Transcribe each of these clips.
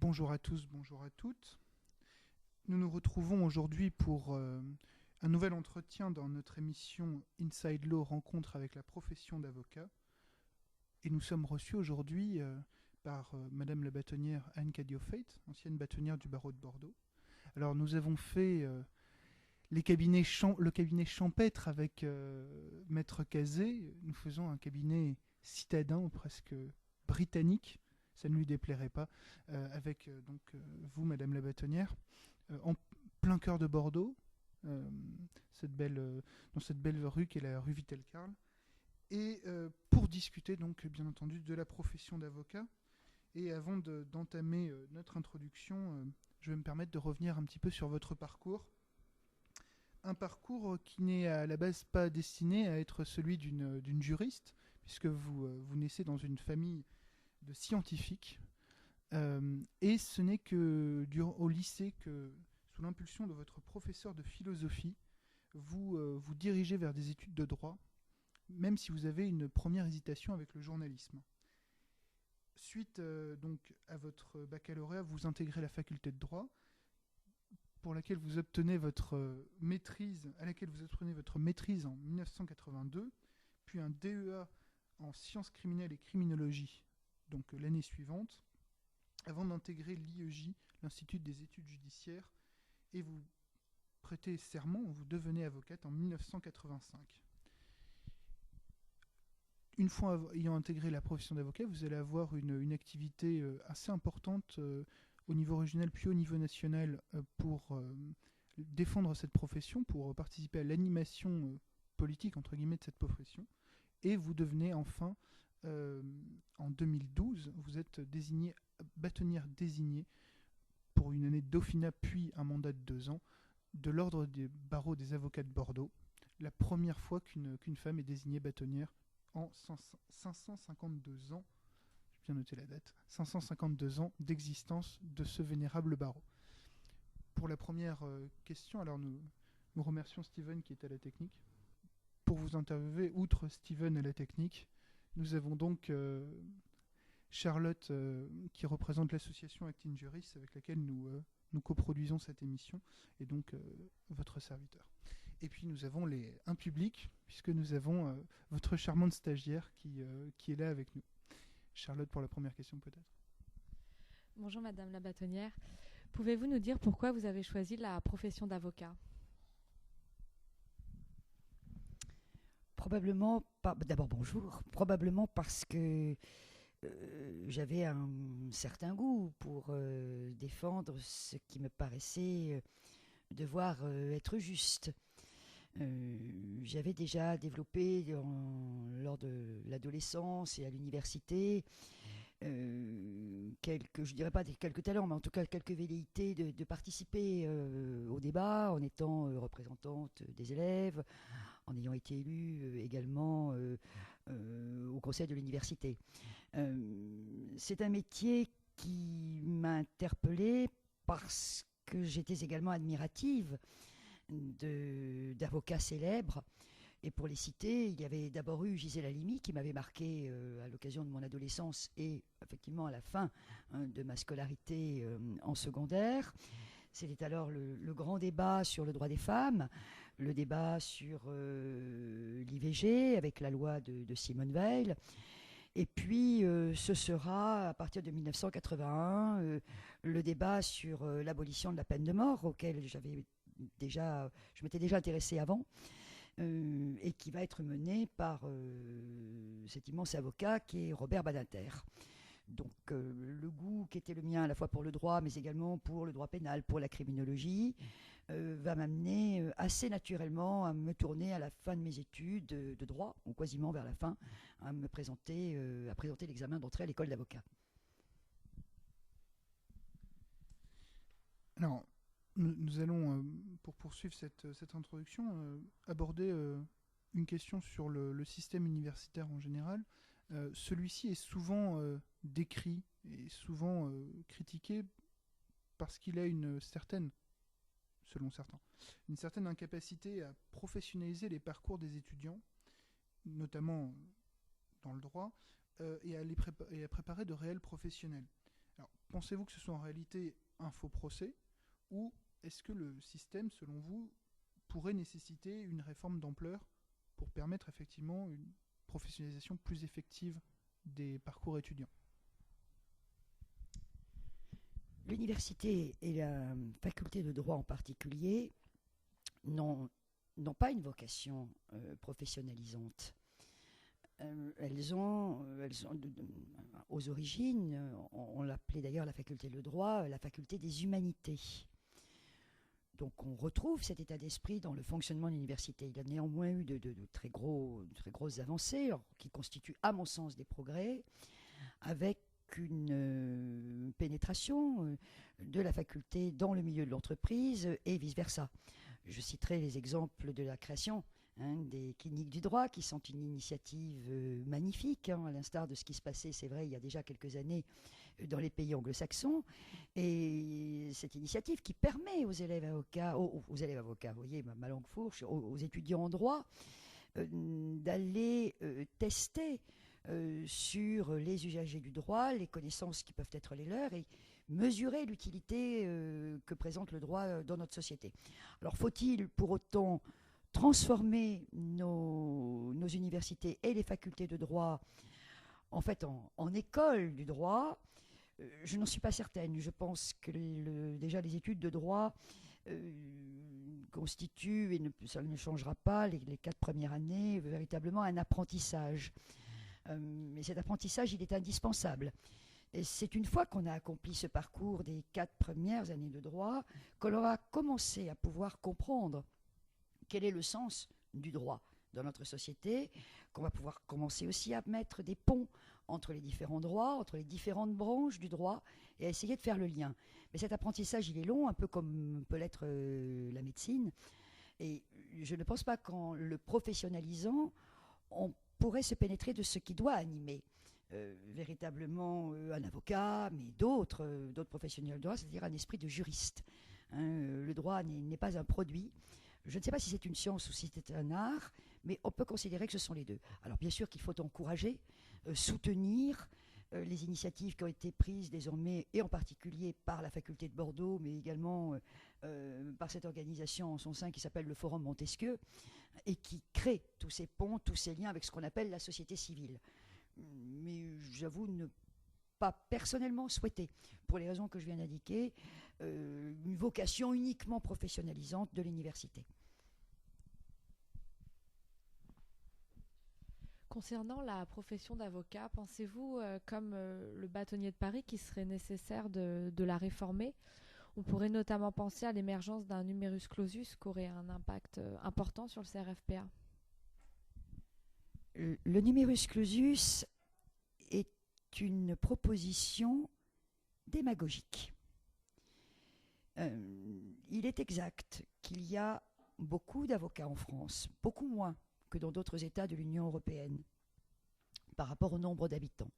Bonjour à tous, bonjour à toutes. Nous nous retrouvons aujourd'hui pour un nouvel entretien dans notre émission Inside Law Rencontre avec la profession d'avocat. Et nous sommes reçus aujourd'hui par Madame la bâtonnière Anne Cadiofeit, ancienne bâtonnière du barreau de Bordeaux. Alors nous avons fait le cabinet champêtre avec Maître Cazé. Nous faisons un cabinet citadin, presque britannique. Ça ne lui déplairait pas, avec vous, Madame la bâtonnière, en plein cœur de Bordeaux, dans cette belle rue qui est la rue Vitel-Carl, et pour discuter donc bien entendu de la profession d'avocat. Et avant d'entamer notre introduction, je vais me permettre de revenir un petit peu sur votre parcours. Un parcours qui n'est à la base pas destiné à être celui d'une juriste, puisque vous naissez dans une famille de scientifiques. Et ce n'est au lycée que, sous l'impulsion de votre professeur de philosophie, vous dirigez vers des études de droit, même si vous avez une première hésitation avec le journalisme. Suite donc à votre baccalauréat, vous intégrez la faculté de droit, pour laquelle vous obtenez votre maîtrise, en 1982, puis un DEA en sciences criminelles et criminologie, donc l'année suivante, avant d'intégrer l'IEJ, l'Institut des études judiciaires, et vous prêtez serment, vous devenez avocate en 1985. Une fois ayant intégré la profession d'avocat, vous allez avoir une activité assez importante au niveau régional puis au niveau national pour défendre cette profession, pour participer à l'animation politique entre guillemets de cette profession. Et vous devenez enfin, en 2012, vous êtes bâtonnière désignée pour une année de dauphinat puis un mandat de 2 ans de l'ordre des barreaux des avocats de Bordeaux, la première fois qu'une femme est désignée bâtonnière en 552 ans, j'ai bien noté la date, 552 ans d'existence de ce vénérable barreau. Pour la première question, alors nous remercions Steven qui est à la technique. Pour vous interviewer, outre Steven à la technique, nous avons donc Charlotte qui représente l'association Acting Juris avec laquelle nous coproduisons cette émission, et donc votre serviteur. Et puis nous avons un public, puisque nous avons votre charmante stagiaire qui est là avec nous. Charlotte, pour la première question peut-être. Bonjour Madame la bâtonnière. Pouvez-vous nous dire pourquoi vous avez choisi la profession d'avocat ? Probablement, d'abord bonjour, probablement parce que j'avais un certain goût pour défendre ce qui me paraissait devoir être juste. J'avais déjà développé lors de l'adolescence et à l'université je dirais pas quelques talents, mais en tout cas quelques velléités de participer au débat en étant représentante des élèves, en ayant été élue également au conseil de l'université. C'est un métier qui m'a interpellée parce que j'étais également admirative d'avocats célèbres. Et pour les citer, il y avait d'abord eu Gisèle Halimi qui m'avait marqué à l'occasion de mon adolescence et effectivement à la fin de ma scolarité en secondaire. C'était alors le grand débat sur le droit des femmes, le débat sur l'IVG avec la loi de Simone Veil. Et puis, ce sera, à partir de 1981, le débat sur l'abolition de la peine de mort, auquel je m'étais déjà intéressée avant, et qui va être mené par cet immense avocat qui est Robert Badinter. Donc le goût qui était le mien à la fois pour le droit, mais également pour le droit pénal, pour la criminologie, va m'amener assez naturellement à me tourner à la fin de mes études de droit, ou quasiment vers la fin, à présenter l'examen d'entrée à l'école d'avocat. Alors, nous allons, pour poursuivre cette introduction, aborder une question sur le système universitaire en général. Celui-ci est souvent décrit et souvent critiqué parce qu'il a selon certains, une certaine incapacité à professionnaliser les parcours des étudiants, notamment dans le droit, et à préparer de réels professionnels. Alors, pensez-vous que ce soit en réalité un faux procès, ou est-ce que le système, selon vous, pourrait nécessiter une réforme d'ampleur pour permettre effectivement une professionnalisation plus effective des parcours étudiants? L'université et la faculté de droit en particulier n'ont pas une vocation professionnalisante. Aux origines, on l'appelait d'ailleurs la faculté de droit, la faculté des humanités. Donc on retrouve cet état d'esprit dans le fonctionnement de l'université. Il y a néanmoins eu de très grosses avancées, qui constituent à mon sens des progrès, avec une pénétration de la faculté dans le milieu de l'entreprise et vice-versa. Je citerai les exemples de la création des cliniques du droit, qui sont une initiative magnifique, à l'instar de ce qui se passait, c'est vrai, il y a déjà quelques années dans les pays anglo-saxons. Et cette initiative qui permet aux élèves avocats, vous voyez ma langue fourche, aux étudiants en droit, d'aller tester sur les usagers du droit les connaissances qui peuvent être les leurs et mesurer l'utilité que présente le droit dans notre société. Alors faut-il pour autant transformer nos universités et les facultés de droit en fait en école du droit? Je n'en suis pas certaine. Je pense que déjà les études de droit constituent, et ça ne changera pas, les 4 premières années, véritablement un apprentissage. Mais cet apprentissage, il est indispensable. Et c'est une fois qu'on a accompli ce parcours des 4 premières années de droit qu'on va commencer à pouvoir comprendre quel est le sens du droit dans notre société, qu'on va pouvoir commencer aussi à mettre des ponts entre les différents droits, entre les différentes branches du droit, et à essayer de faire le lien. Mais cet apprentissage, il est long, un peu comme peut l'être la médecine, et je ne pense pas qu'en le professionnalisant, on pourrait se pénétrer de ce qui doit animer véritablement un avocat, mais d'autres professionnels de droit, c'est-à-dire un esprit de juriste. Le droit n'est pas un produit. Je ne sais pas si c'est une science ou si c'est un art, mais on peut considérer que ce sont les deux. Alors bien sûr qu'il faut encourager, soutenir les initiatives qui ont été prises désormais, et en particulier par la faculté de Bordeaux, mais également par cette organisation en son sein qui s'appelle le Forum Montesquieu, et qui crée tous ces ponts, tous ces liens avec ce qu'on appelle la société civile. Mais j'avoue ne pas personnellement souhaiter, pour les raisons que je viens d'indiquer, une vocation uniquement professionnalisante de l'université. Concernant la profession d'avocat, pensez-vous, comme le bâtonnier de Paris, qu'il serait nécessaire de la réformer? On pourrait notamment penser à l'émergence d'un numerus clausus qui aurait un impact important sur le CRFPA. Le numerus clausus est une proposition démagogique. Il est exact qu'il y a beaucoup d'avocats en France, beaucoup moins que dans d'autres États de l'Union européenne, par rapport au nombre d'habitants.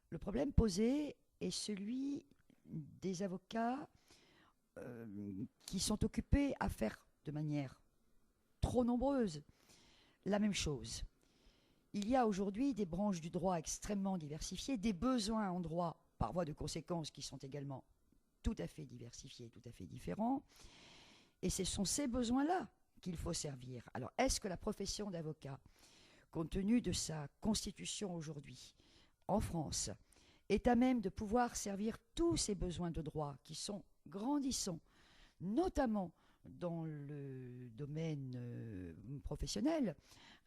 Le problème posé est celui des avocats qui sont occupés à faire de manière trop nombreuse la même chose. Il y a aujourd'hui des branches du droit extrêmement diversifiées, des besoins en droit par voie de conséquence qui sont également tout à fait diversifiés, tout à fait différents. Et ce sont ces besoins-là qu'il faut servir. Alors, est-ce que la profession d'avocat, compte tenu de sa constitution aujourd'hui en France, est à même de pouvoir servir tous ces besoins de droit qui sont grandissants, notamment dans le domaine professionnel?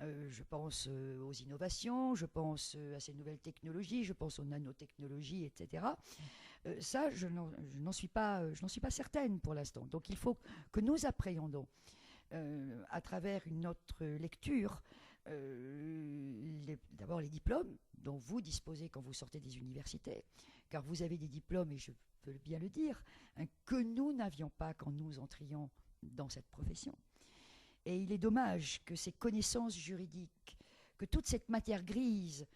Je pense aux innovations, je pense à ces nouvelles technologies, je pense aux nanotechnologies, etc. Ça, je n'en suis pas certaine pour l'instant. Donc il faut que nous appréhendons à travers une autre lecture d'abord les diplômes dont vous disposez quand vous sortez des universités, car vous avez des diplômes, et je peux bien le dire, que nous n'avions pas quand nous entrions dans cette profession. Et il est dommage que ces connaissances juridiques, que toute cette matière grise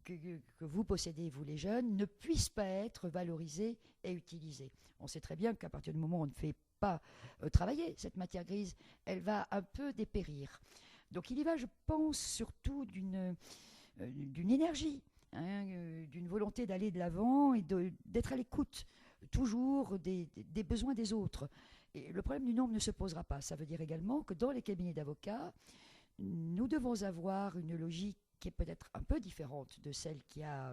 que vous possédez, vous les jeunes, ne puissent pas être valorisée et utilisée. On sait très bien qu'à partir du moment où on ne fait pas travailler cette matière grise, elle va un peu dépérir. Donc il y va, je pense, surtout d'une énergie d'une volonté d'aller de l'avant et d'être à l'écoute toujours des besoins des autres. Et le problème du nombre ne se posera pas. Ça veut dire également que dans les cabinets d'avocats, nous devons avoir une logique qui est peut-être un peu différente de celle qui a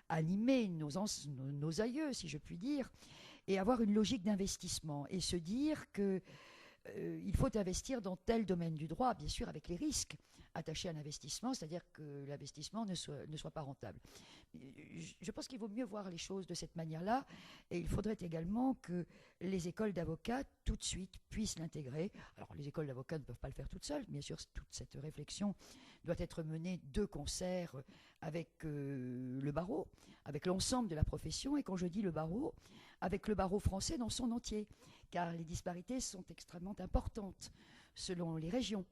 animé nos aïeux, si je puis dire, et avoir une logique d'investissement et se dire que il faut investir dans tel domaine du droit, bien sûr avec les risques attachés à l'investissement, c'est-à-dire que l'investissement ne soit pas rentable. Je pense qu'il vaut mieux voir les choses de cette manière-là, et il faudrait également que les écoles d'avocats tout de suite puissent l'intégrer. Alors les écoles d'avocats ne peuvent pas le faire toutes seules, bien sûr toute cette réflexion doit être menée de concert avec le barreau, avec l'ensemble de la profession, et quand je dis le barreau, avec le barreau français dans son entier, car les disparités sont extrêmement importantes selon les régions,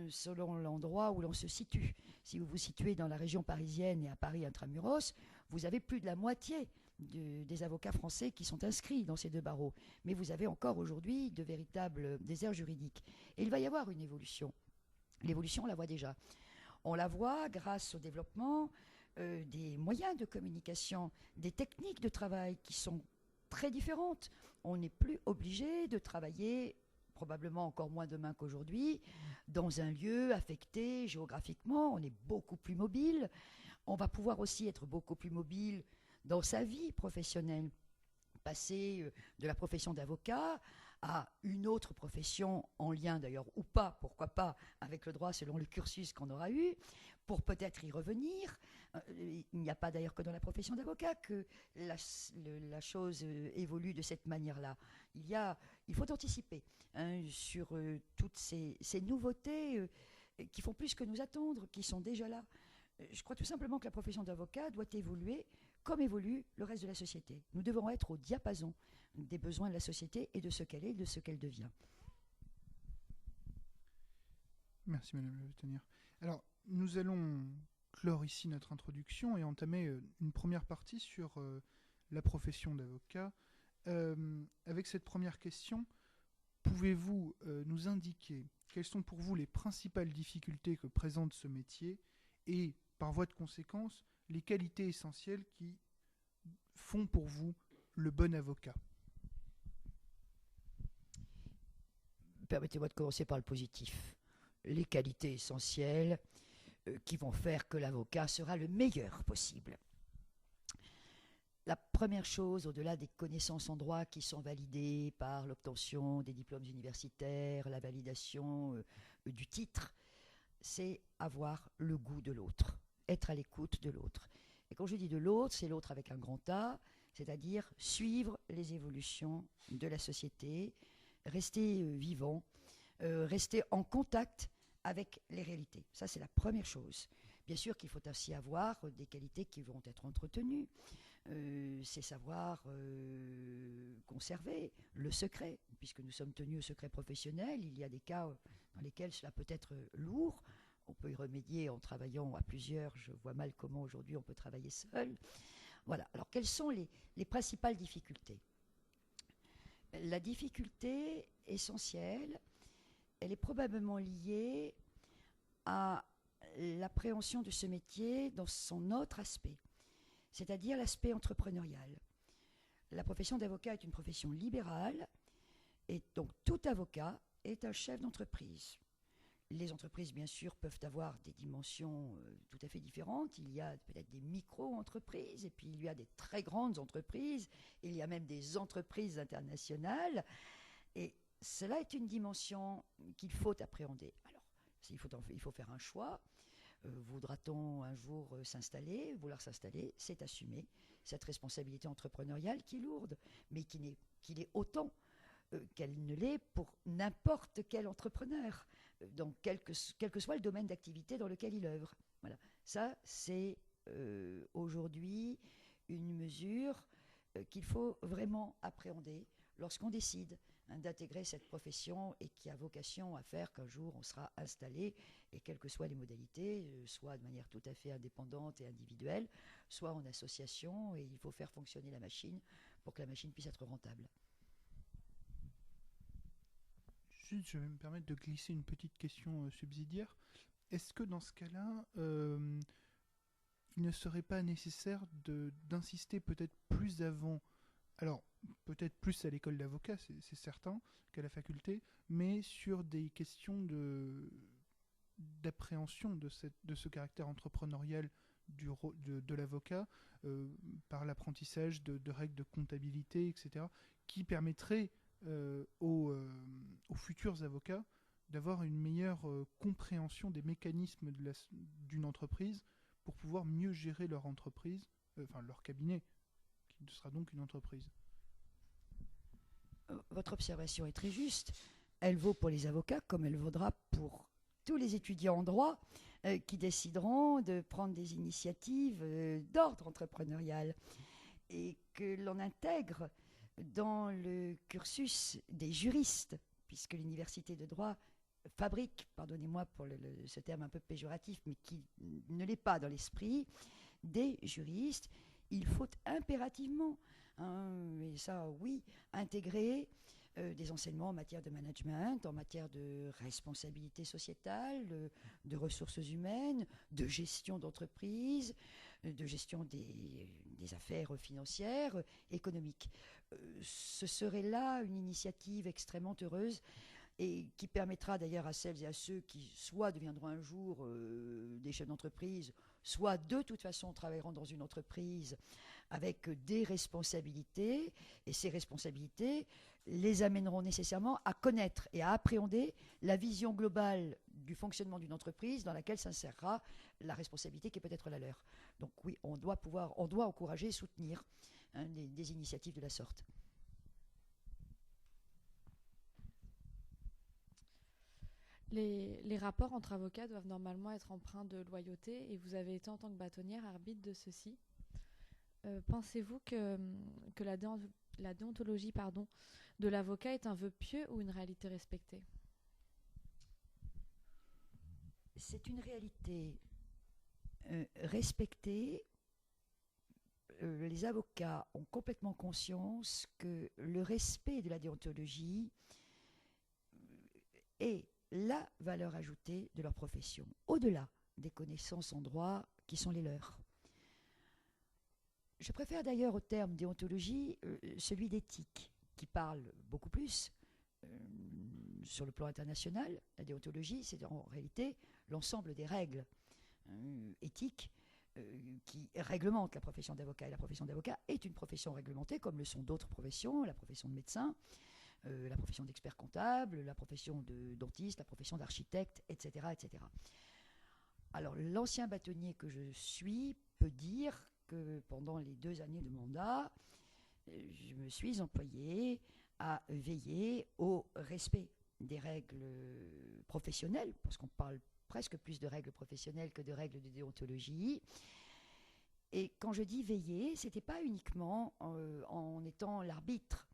selon l'endroit où l'on se situe. Si vous vous situez dans la région parisienne et à Paris intramuros, vous avez plus de la moitié des avocats français qui sont inscrits dans ces deux barreaux. Mais vous avez encore aujourd'hui de véritables déserts juridiques. Et il va y avoir une évolution. L'évolution, on la voit déjà. On la voit grâce au développement des moyens de communication, des techniques de travail qui sont très différentes. On n'est plus obligé de travailler, probablement encore moins demain qu'aujourd'hui, dans un lieu affecté géographiquement. On est beaucoup plus mobile. On va pouvoir aussi être beaucoup plus mobile dans sa vie professionnelle. Passer de la profession d'avocat à une autre profession en lien d'ailleurs ou pas, pourquoi pas, avec le droit selon le cursus qu'on aura eu, pour peut-être y revenir. Il n'y a pas d'ailleurs que dans la profession d'avocat que la chose évolue de cette manière-là. Il faut anticiper sur toutes ces nouveautés qui font plus que nous attendre, qui sont déjà là. Je crois tout simplement que la profession d'avocat doit évoluer comme évolue le reste de la société. Nous devons être au diapason des besoins de la société et de ce qu'elle est et de ce qu'elle devient. Merci Madame la Bâtonnière. Alors, nous allons clore ici notre introduction et entamer une première partie sur la profession d'avocat. Avec cette première question, pouvez-vous nous indiquer quelles sont pour vous les principales difficultés que présente ce métier et, par voie de conséquence, les qualités essentielles qui font pour vous le bon avocat? Permettez-moi de commencer par le positif. Les qualités essentielles qui vont faire que l'avocat sera le meilleur possible. La première chose, au-delà des connaissances en droit qui sont validées par l'obtention des diplômes universitaires, la validation du titre, c'est avoir le goût de l'autre, être à l'écoute de l'autre. Et quand je dis de l'autre, c'est l'autre avec un grand A, c'est-à-dire suivre les évolutions de la société, rester vivant, rester en contact avec les réalités. Ça, c'est la première chose. Bien sûr qu'il faut ainsi avoir des qualités qui vont être entretenues. C'est savoir conserver le secret, puisque nous sommes tenus au secret professionnel. Il y a des cas dans lesquels cela peut être lourd. On peut y remédier en travaillant à plusieurs. Je vois mal comment aujourd'hui on peut travailler seul. Voilà. Alors, quelles sont les principales difficultés ? La difficulté essentielle, elle est probablement liée à l'appréhension de ce métier dans son autre aspect, c'est-à-dire l'aspect entrepreneurial. La profession d'avocat est une profession libérale, et donc tout avocat est un chef d'entreprise. Les entreprises, bien sûr, peuvent avoir des dimensions tout à fait différentes. Il y a peut-être des micro-entreprises, et puis il y a des très grandes entreprises, il y a même des entreprises internationales. Et cela est une dimension qu'il faut appréhender. Alors, il faut faire un choix. Voudra-t-on un jour vouloir s'installer, c'est assumer cette responsabilité entrepreneuriale qui est lourde, mais qui l'est autant qu'elle ne l'est pour n'importe quel entrepreneur, dans quel que soit le domaine d'activité dans lequel il œuvre. Voilà. Ça, c'est aujourd'hui une mesure qu'il faut vraiment appréhender lorsqu'on décide d'intégrer cette profession et qui a vocation à faire qu'un jour on sera installé, et quelles que soient les modalités, soit de manière tout à fait indépendante et individuelle, soit en association, et il faut faire fonctionner la machine pour que la machine puisse être rentable. Juste, je vais me permettre de glisser une petite question subsidiaire. Est-ce que dans ce cas-là, il ne serait pas nécessaire d'insister peut-être plus avant, alors peut-être plus à l'école d'avocat, c'est certain, qu'à la faculté, mais sur des questions d'appréhension de ce caractère entrepreneurial de l'avocat par l'apprentissage de règles de comptabilité, etc., qui permettrait aux futurs avocats d'avoir une meilleure compréhension des mécanismes d'une entreprise pour pouvoir mieux gérer leur entreprise, enfin leur cabinet, qui sera donc une entreprise. Votre observation est très juste. Elle vaut pour les avocats comme elle vaudra pour tous les étudiants en droit qui décideront de prendre des initiatives d'ordre entrepreneurial et que l'on intègre dans le cursus des juristes, puisque l'université de droit fabrique, pardonnez-moi pour ce terme un peu péjoratif, mais qui ne l'est pas dans l'esprit, des juristes. Il faut impérativement, et ça oui, intégrer des enseignements en matière de management, en matière de responsabilité sociétale, de ressources humaines, de gestion d'entreprise, de gestion des affaires financières, économiques. Ce serait là une initiative extrêmement heureuse et qui permettra d'ailleurs à celles et à ceux qui soit deviendront un jour des chefs d'entreprise, soit de toute façon travailleront dans une entreprise avec des responsabilités, et ces responsabilités les amèneront nécessairement à connaître et à appréhender la vision globale du fonctionnement d'une entreprise dans laquelle s'insérera la responsabilité qui est peut-être la leur. Donc oui, on doit encourager et soutenir des initiatives de la sorte. Les rapports entre avocats doivent normalement être empreints de loyauté et vous avez été en tant que bâtonnière arbitre de ceci. Pensez-vous que la déontologie de l'avocat est un vœu pieux ou une réalité respectée ? C'est une réalité respectée. Les avocats ont complètement conscience que le respect de la déontologie est la valeur ajoutée de leur profession, au-delà des connaissances en droit qui sont les leurs. Je préfère d'ailleurs au terme déontologie celui d'éthique, qui parle beaucoup plus sur le plan international. La déontologie, c'est en réalité l'ensemble des règles éthiques qui réglementent la profession d'avocat. Et la profession d'avocat est une profession réglementée, comme le sont d'autres professions, la profession de médecin, la profession d'expert comptable, la profession de dentiste, la profession d'architecte, etc., etc. Alors, l'ancien bâtonnier que je suis peut dire que pendant les 2 années de mandat, je me suis employée à veiller au respect des règles professionnelles, parce qu'on parle presque plus de règles professionnelles que de règles de déontologie. Et quand je dis veiller, ce n'était pas uniquement en étant l'arbitre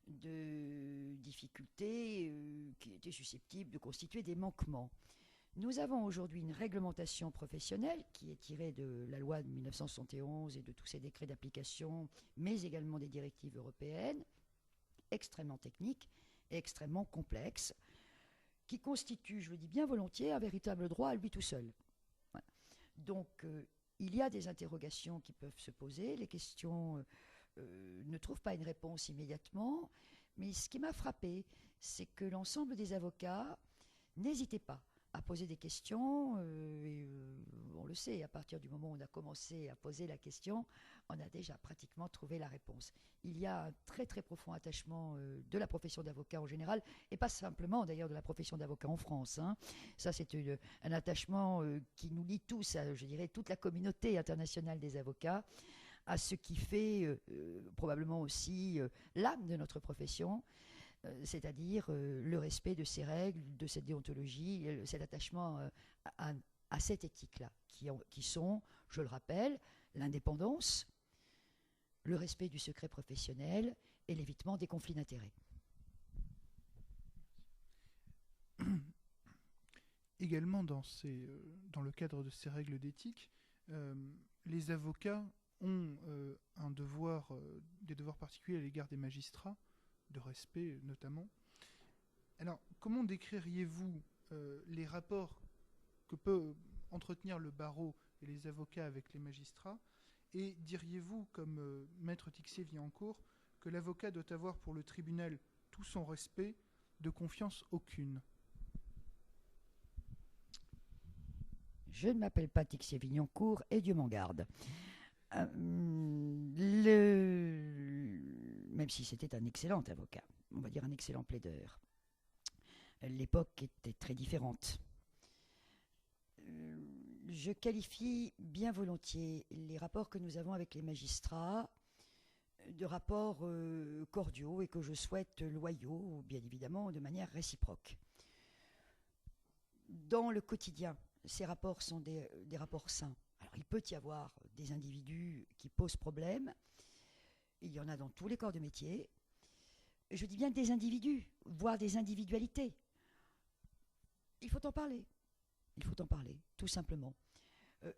de difficultés qui étaient susceptibles de constituer des manquements. Nous avons aujourd'hui une réglementation professionnelle qui est tirée de la loi de 1971 et de tous ces décrets d'application, mais également des directives européennes, extrêmement techniques et extrêmement complexes, qui constituent, je le dis bien volontiers, un véritable droit à lui tout seul. Voilà. Donc, il y a des interrogations qui peuvent se poser, les questions ne trouvent pas une réponse immédiatement, mais ce qui m'a frappé, c'est que l'ensemble des avocats n'hésitaient pas à poser des questions, on le sait, à partir du moment où on a commencé à poser la question, on a déjà pratiquement trouvé la réponse. Il y a un très très profond attachement de la profession d'avocat en général, et pas simplement d'ailleurs de la profession d'avocat en France. Ça c'est un attachement qui nous lie tous, je dirais toute la communauté internationale des avocats, à ce qui fait probablement aussi l'âme de notre profession, c'est-à-dire le respect de ces règles, de cette déontologie, cet attachement à cette éthique-là, qui sont, je le rappelle, l'indépendance, le respect du secret professionnel et l'évitement des conflits d'intérêts. Également, dans le cadre de ces règles d'éthique, les avocats ont des devoirs particuliers à l'égard des magistrats, de respect notamment. Alors, comment décririez-vous les rapports que peut entretenir le barreau et les avocats avec les magistrats? Et diriez-vous, comme maître Tixier-Villancourt, que l'avocat doit avoir pour le tribunal tout son respect, de confiance aucune? Je ne m'appelle pas Tixier-Villancourt et Dieu m'en garde. Même si c'était un excellent avocat, on va dire un excellent plaideur, l'époque était très différente. Je qualifie bien volontiers les rapports que nous avons avec les magistrats de rapports cordiaux et que je souhaite loyaux, bien évidemment, de manière réciproque. Dans le quotidien, ces rapports sont des rapports sains. Alors, il peut y avoir des individus qui posent problème. Il y en a dans tous les corps de métier. Je dis bien des individus, voire des individualités. Il faut en parler. Il faut en parler, tout simplement.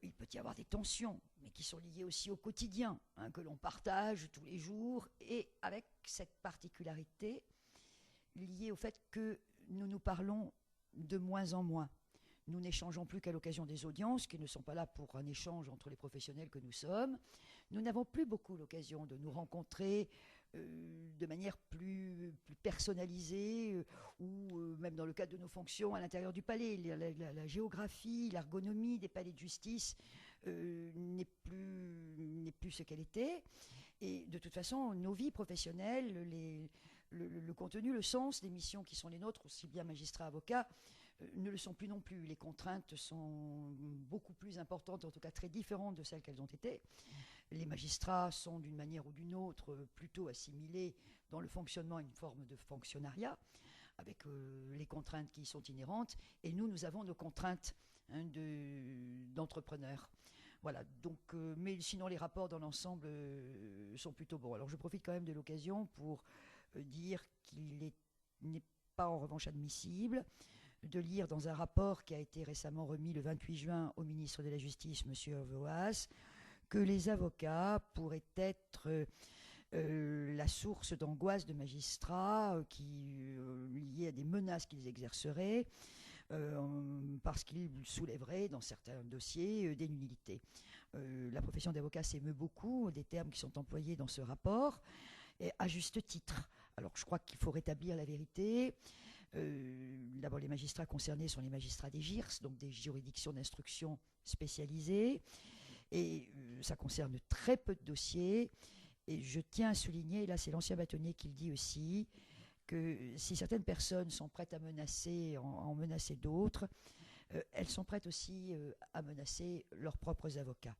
Il peut y avoir des tensions, mais qui sont liées aussi au quotidien, que l'on partage tous les jours, et avec cette particularité liée au fait que nous nous parlons de moins en moins. Nous n'échangeons plus qu'à l'occasion des audiences, qui ne sont pas là pour un échange entre les professionnels que nous sommes. Nous n'avons plus beaucoup l'occasion de nous rencontrer de manière plus personnalisée, ou même dans le cadre de nos fonctions à l'intérieur du palais. La géographie, l'ergonomie des palais de justice n'est plus ce qu'elle était. Et de toute façon, nos vies professionnelles, le contenu, le sens des missions qui sont les nôtres, aussi bien magistrats, avocats, ne le sont plus non plus. Les contraintes sont beaucoup plus importantes, en tout cas très différentes de celles qu'elles ont été. Les magistrats sont d'une manière ou d'une autre plutôt assimilés dans le fonctionnement à une forme de fonctionnariat, avec les contraintes qui y sont inhérentes. Et nous avons nos contraintes d'entrepreneurs. Voilà, donc, mais sinon les rapports dans l'ensemble sont plutôt bons. Alors je profite quand même de l'occasion pour dire qu'il n'est pas en revanche admissible de lire dans un rapport qui a été récemment remis le 28 juin au ministre de la Justice, M. Hervoas, que les avocats pourraient être la source d'angoisse de magistrats liées à des menaces qu'ils exerceraient parce qu'ils soulèveraient dans certains dossiers des nullités. La profession d'avocat s'émeut beaucoup des termes qui sont employés dans ce rapport, et à juste titre. Alors je crois qu'il faut rétablir la vérité. D'abord, les magistrats concernés sont les magistrats des JIRS, donc des juridictions d'instruction spécialisées, et ça concerne très peu de dossiers. Et je tiens à souligner, et là c'est l'ancien bâtonnier qui le dit aussi, que si certaines personnes sont prêtes à en menacer d'autres, elles sont prêtes aussi à menacer leurs propres avocats.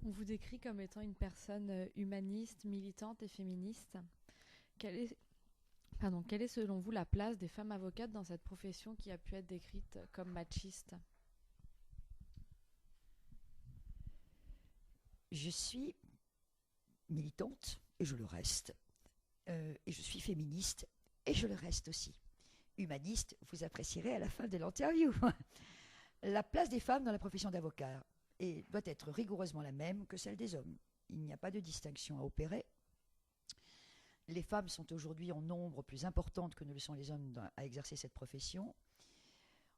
On vous décrit comme étant une personne humaniste, militante et féministe. Quelle est selon vous la place des femmes avocates dans cette profession qui a pu être décrite comme machiste ? Je suis militante, et je le reste. Et je suis féministe, et je le reste aussi. Humaniste, vous apprécierez à la fin de l'interview. La place des femmes dans la profession d'avocat doit être rigoureusement la même que celle des hommes. Il n'y a pas de distinction à opérer. Les femmes sont aujourd'hui en nombre plus importante que ne le sont les hommes à exercer cette profession.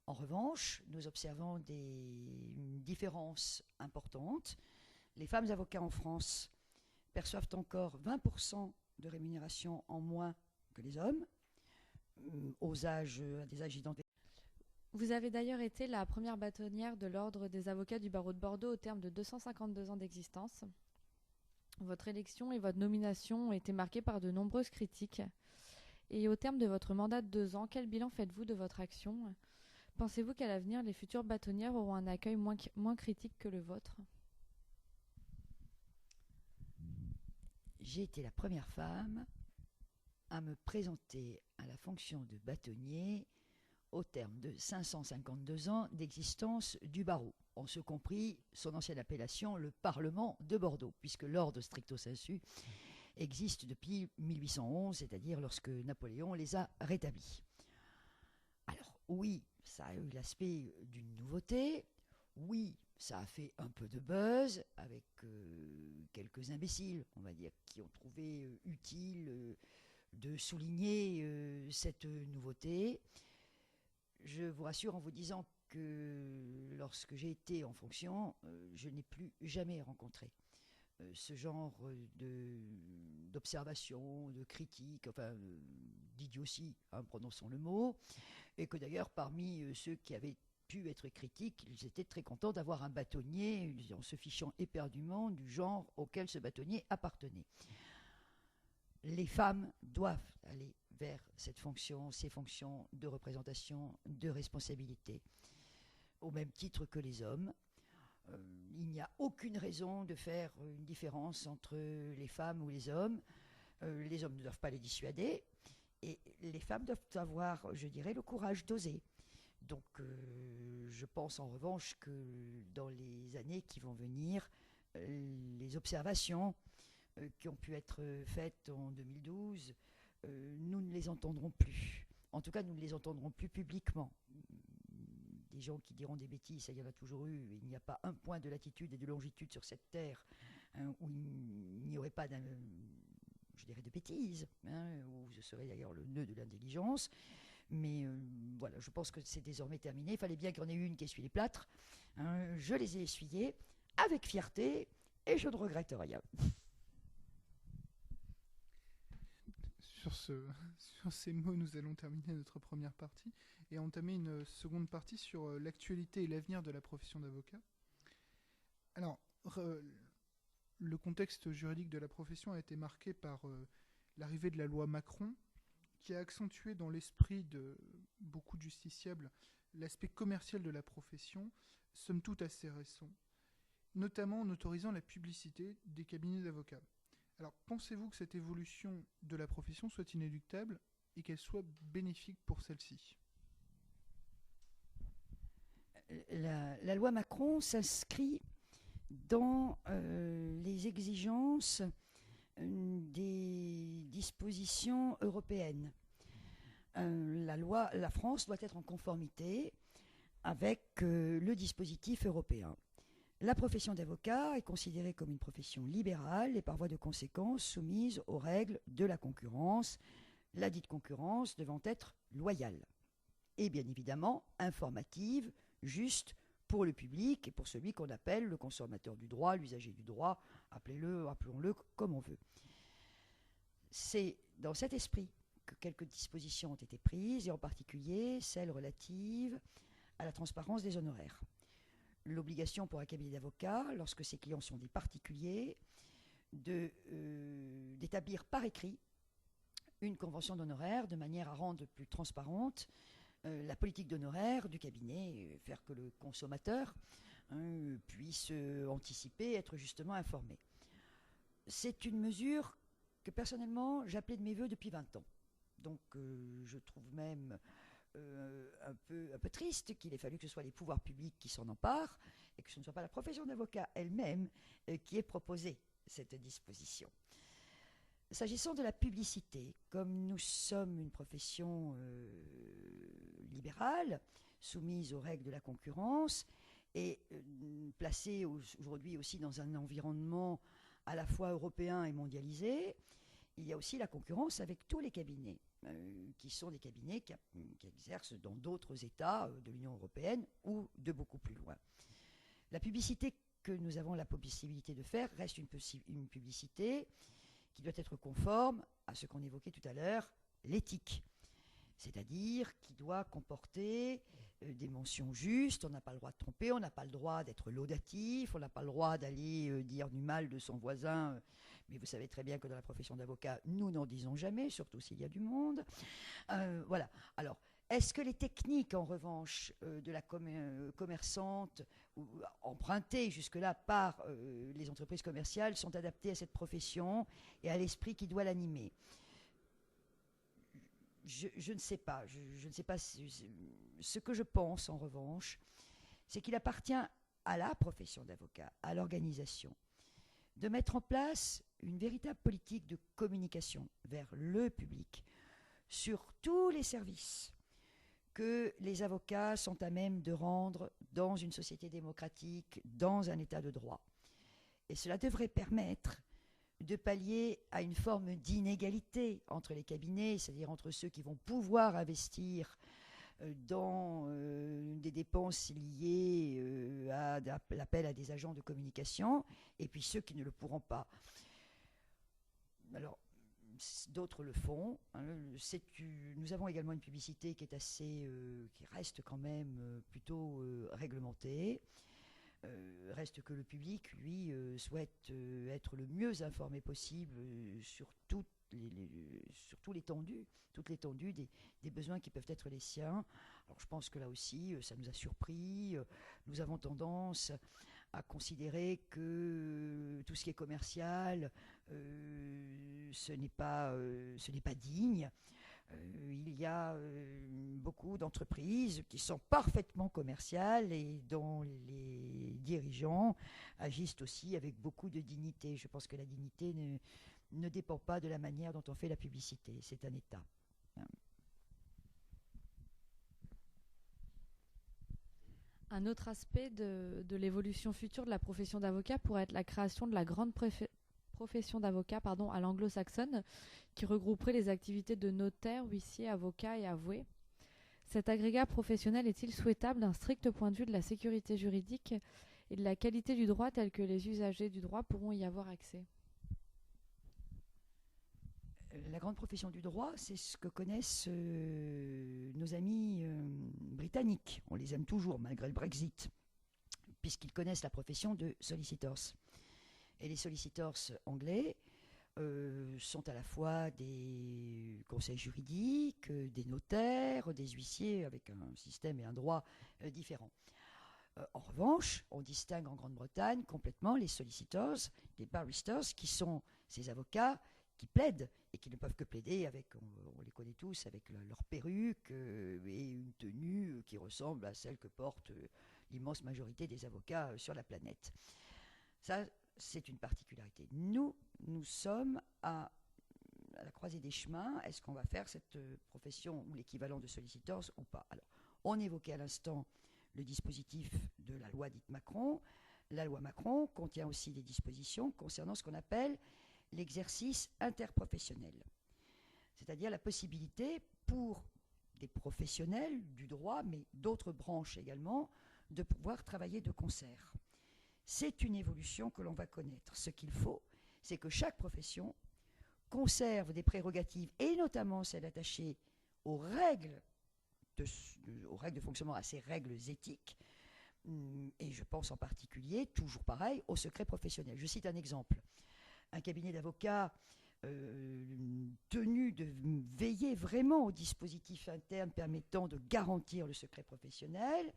En revanche, nous observons une différence importante. Les femmes avocats en France perçoivent encore 20% de rémunération en moins que les hommes, à des âges identiques. Vous avez d'ailleurs été la première bâtonnière de l'Ordre des avocats du barreau de Bordeaux au terme de 252 ans d'existence. Votre élection et votre nomination ont été marquées par de nombreuses critiques. Et au terme de votre mandat de 2 ans, quel bilan faites-vous de votre action ? Pensez-vous qu'à l'avenir, les futures bâtonnières auront un accueil moins critique que le vôtre ? J'ai été la première femme à me présenter à la fonction de bâtonnier au terme de 552 ans d'existence du barreau, en ce compris son ancienne appellation, le Parlement de Bordeaux, puisque l'ordre stricto sensu existe depuis 1811, c'est-à-dire lorsque Napoléon les a rétablis. Alors oui, ça a eu l'aspect d'une nouveauté, oui, ça a fait un peu de buzz avec quelques imbéciles, on va dire, qui ont trouvé utile de souligner cette nouveauté. Je vous rassure en vous disant que lorsque j'ai été en fonction, je n'ai plus jamais rencontré ce genre d'observation, de critique, enfin d'idiotie, hein, prononçons le mot, et que d'ailleurs parmi ceux qui avaient pu être critiques, ils étaient très contents d'avoir un bâtonnier en se fichant éperdument du genre auquel ce bâtonnier appartenait. Les femmes doivent aller vers cette fonction, ces fonctions de représentation, de responsabilité, au même titre que les hommes. Il n'y a aucune raison de faire une différence entre les femmes ou les hommes. Les hommes ne doivent pas les dissuader, et les femmes doivent avoir, je dirais, le courage d'oser. Donc, je pense en revanche que dans les années qui vont venir, les observations qui ont pu être faites en 2012, nous ne les entendrons plus. En tout cas, nous ne les entendrons plus publiquement. Des gens qui diront des bêtises, ça y en a toujours eu. Il n'y a pas un point de latitude et de longitude sur cette terre où il n'y aurait pas je dirais de bêtises, où ce serait d'ailleurs le nœud de l'intelligence. Mais voilà, je pense que c'est désormais terminé. Il fallait bien qu'il y en ait une qui essuie les plâtres. Je les ai essuyés avec fierté et je ne regrette rien. Sur ces mots, nous allons terminer notre première partie et entamer une seconde partie sur l'actualité et l'avenir de la profession d'avocat. Alors, le contexte juridique de la profession a été marqué par l'arrivée de la loi Macron, qui a accentué dans l'esprit de beaucoup de justiciables l'aspect commercial de la profession, somme toute assez récent, notamment en autorisant la publicité des cabinets d'avocats. Alors, pensez-vous que cette évolution de la profession soit inéluctable et qu'elle soit bénéfique pour celle-ci ? La loi Macron s'inscrit dans les exigences des dispositions européennes. La France doit être en conformité avec le dispositif européen. La profession d'avocat est considérée comme une profession libérale et par voie de conséquence soumise aux règles de la concurrence, la dite concurrence devant être loyale et bien évidemment informative, juste pour le public et pour celui qu'on appelle le consommateur du droit, l'usager du droit, appelons-le comme on veut. C'est dans cet esprit que quelques dispositions ont été prises, et en particulier celles relatives à la transparence des honoraires. L'obligation pour un cabinet d'avocats, lorsque ses clients sont des particuliers, d'établir par écrit une convention d'honoraires de manière à rendre plus transparente la politique d'honoraires du cabinet, faire que le consommateur puisse anticiper, être justement informé. C'est une mesure que personnellement j'appelais de mes voeux depuis 20 ans. Donc je trouve même un peu triste qu'il ait fallu que ce soit les pouvoirs publics qui s'en emparent et que ce ne soit pas la profession d'avocat elle-même qui ait proposé cette disposition. S'agissant de la publicité, comme nous sommes une profession libérale, soumise aux règles de la concurrence et placée aujourd'hui aussi dans un environnement à la fois européen et mondialisé, il y a aussi la concurrence avec tous les cabinets, qui sont des cabinets qui exercent dans d'autres États de l'Union européenne ou de beaucoup plus loin. La publicité que nous avons la possibilité de faire reste une publicité qui doit être conforme à ce qu'on évoquait tout à l'heure, l'éthique. C'est-à-dire qui doit comporter des mentions justes, on n'a pas le droit de tromper, on n'a pas le droit d'être laudatif, on n'a pas le droit d'aller dire du mal de son voisin, mais vous savez très bien que dans la profession d'avocat, nous n'en disons jamais, surtout s'il y a du monde. Voilà. Alors, est-ce que les techniques, en revanche, de la commerçante, empruntées jusque-là par les entreprises commerciales, sont adaptées à cette profession et à l'esprit qui doit l'animer ? Je ne sais pas. Je ne sais pas. Ce que je pense, en revanche, c'est qu'il appartient à la profession d'avocat, à l'organisation, de mettre en place une véritable politique de communication vers le public sur tous les services que les avocats sont à même de rendre dans une société démocratique, dans un état de droit. Et cela devrait permettre de pallier à une forme d'inégalité entre les cabinets, c'est-à-dire entre ceux qui vont pouvoir investir dans des dépenses liées à l'appel à des agents de communication, et puis ceux qui ne le pourront pas. Alors, d'autres le font. Hein. Nous avons également une publicité qui est qui reste quand même plutôt réglementée. Reste que le public, lui, souhaite être le mieux informé possible sur toute l'étendue des besoins qui peuvent être les siens. Alors je pense que là aussi, ça nous a surpris. Nous avons tendance à considérer que tout ce qui est commercial, ce n'est pas digne. Il y a beaucoup d'entreprises qui sont parfaitement commerciales et dont les dirigeants agissent aussi avec beaucoup de dignité. Je pense que la dignité ne dépend pas de la manière dont on fait la publicité. C'est un état. Un autre aspect de l'évolution future de la profession d'avocat pourrait être la création de la grande profession d'avocat à l'anglo-saxonne, qui regrouperait les activités de notaire, huissier, avocat et avoué. Cet agrégat professionnel est-il souhaitable d'un strict point de vue de la sécurité juridique et de la qualité du droit tel que les usagers du droit pourront y avoir accès? La grande profession du droit, c'est ce que connaissent nos amis britanniques. On les aime toujours, malgré le Brexit, puisqu'ils connaissent la profession de solicitors. Et les solicitors anglais sont à la fois des conseils juridiques, des notaires, des huissiers, avec un système et un droit différents. En revanche, on distingue en Grande-Bretagne complètement les solicitors, les barristers, qui sont ces avocats qui plaident et qui ne peuvent que plaider avec, on les connaît tous, avec leur perruque et une tenue qui ressemble à celle que porte l'immense majorité des avocats sur la planète. Ça, c'est une particularité. Nous sommes à la croisée des chemins. Est-ce qu'on va faire cette profession ou l'équivalent de solicitors ou pas? Alors, on évoquait à l'instant le dispositif de la loi dite Macron. La loi Macron contient aussi des dispositions concernant ce qu'on appelle l'exercice interprofessionnel, c'est-à-dire la possibilité pour des professionnels du droit, mais d'autres branches également, de pouvoir travailler de concert. C'est une évolution que l'on va connaître. Ce qu'il faut, c'est que chaque profession conserve des prérogatives, et notamment celles attachées aux règles de fonctionnement, à ces règles éthiques, et je pense en particulier, toujours pareil, au secret professionnel. Je cite un exemple. Un cabinet d'avocats tenu de veiller vraiment au dispositif interne permettant de garantir le secret professionnel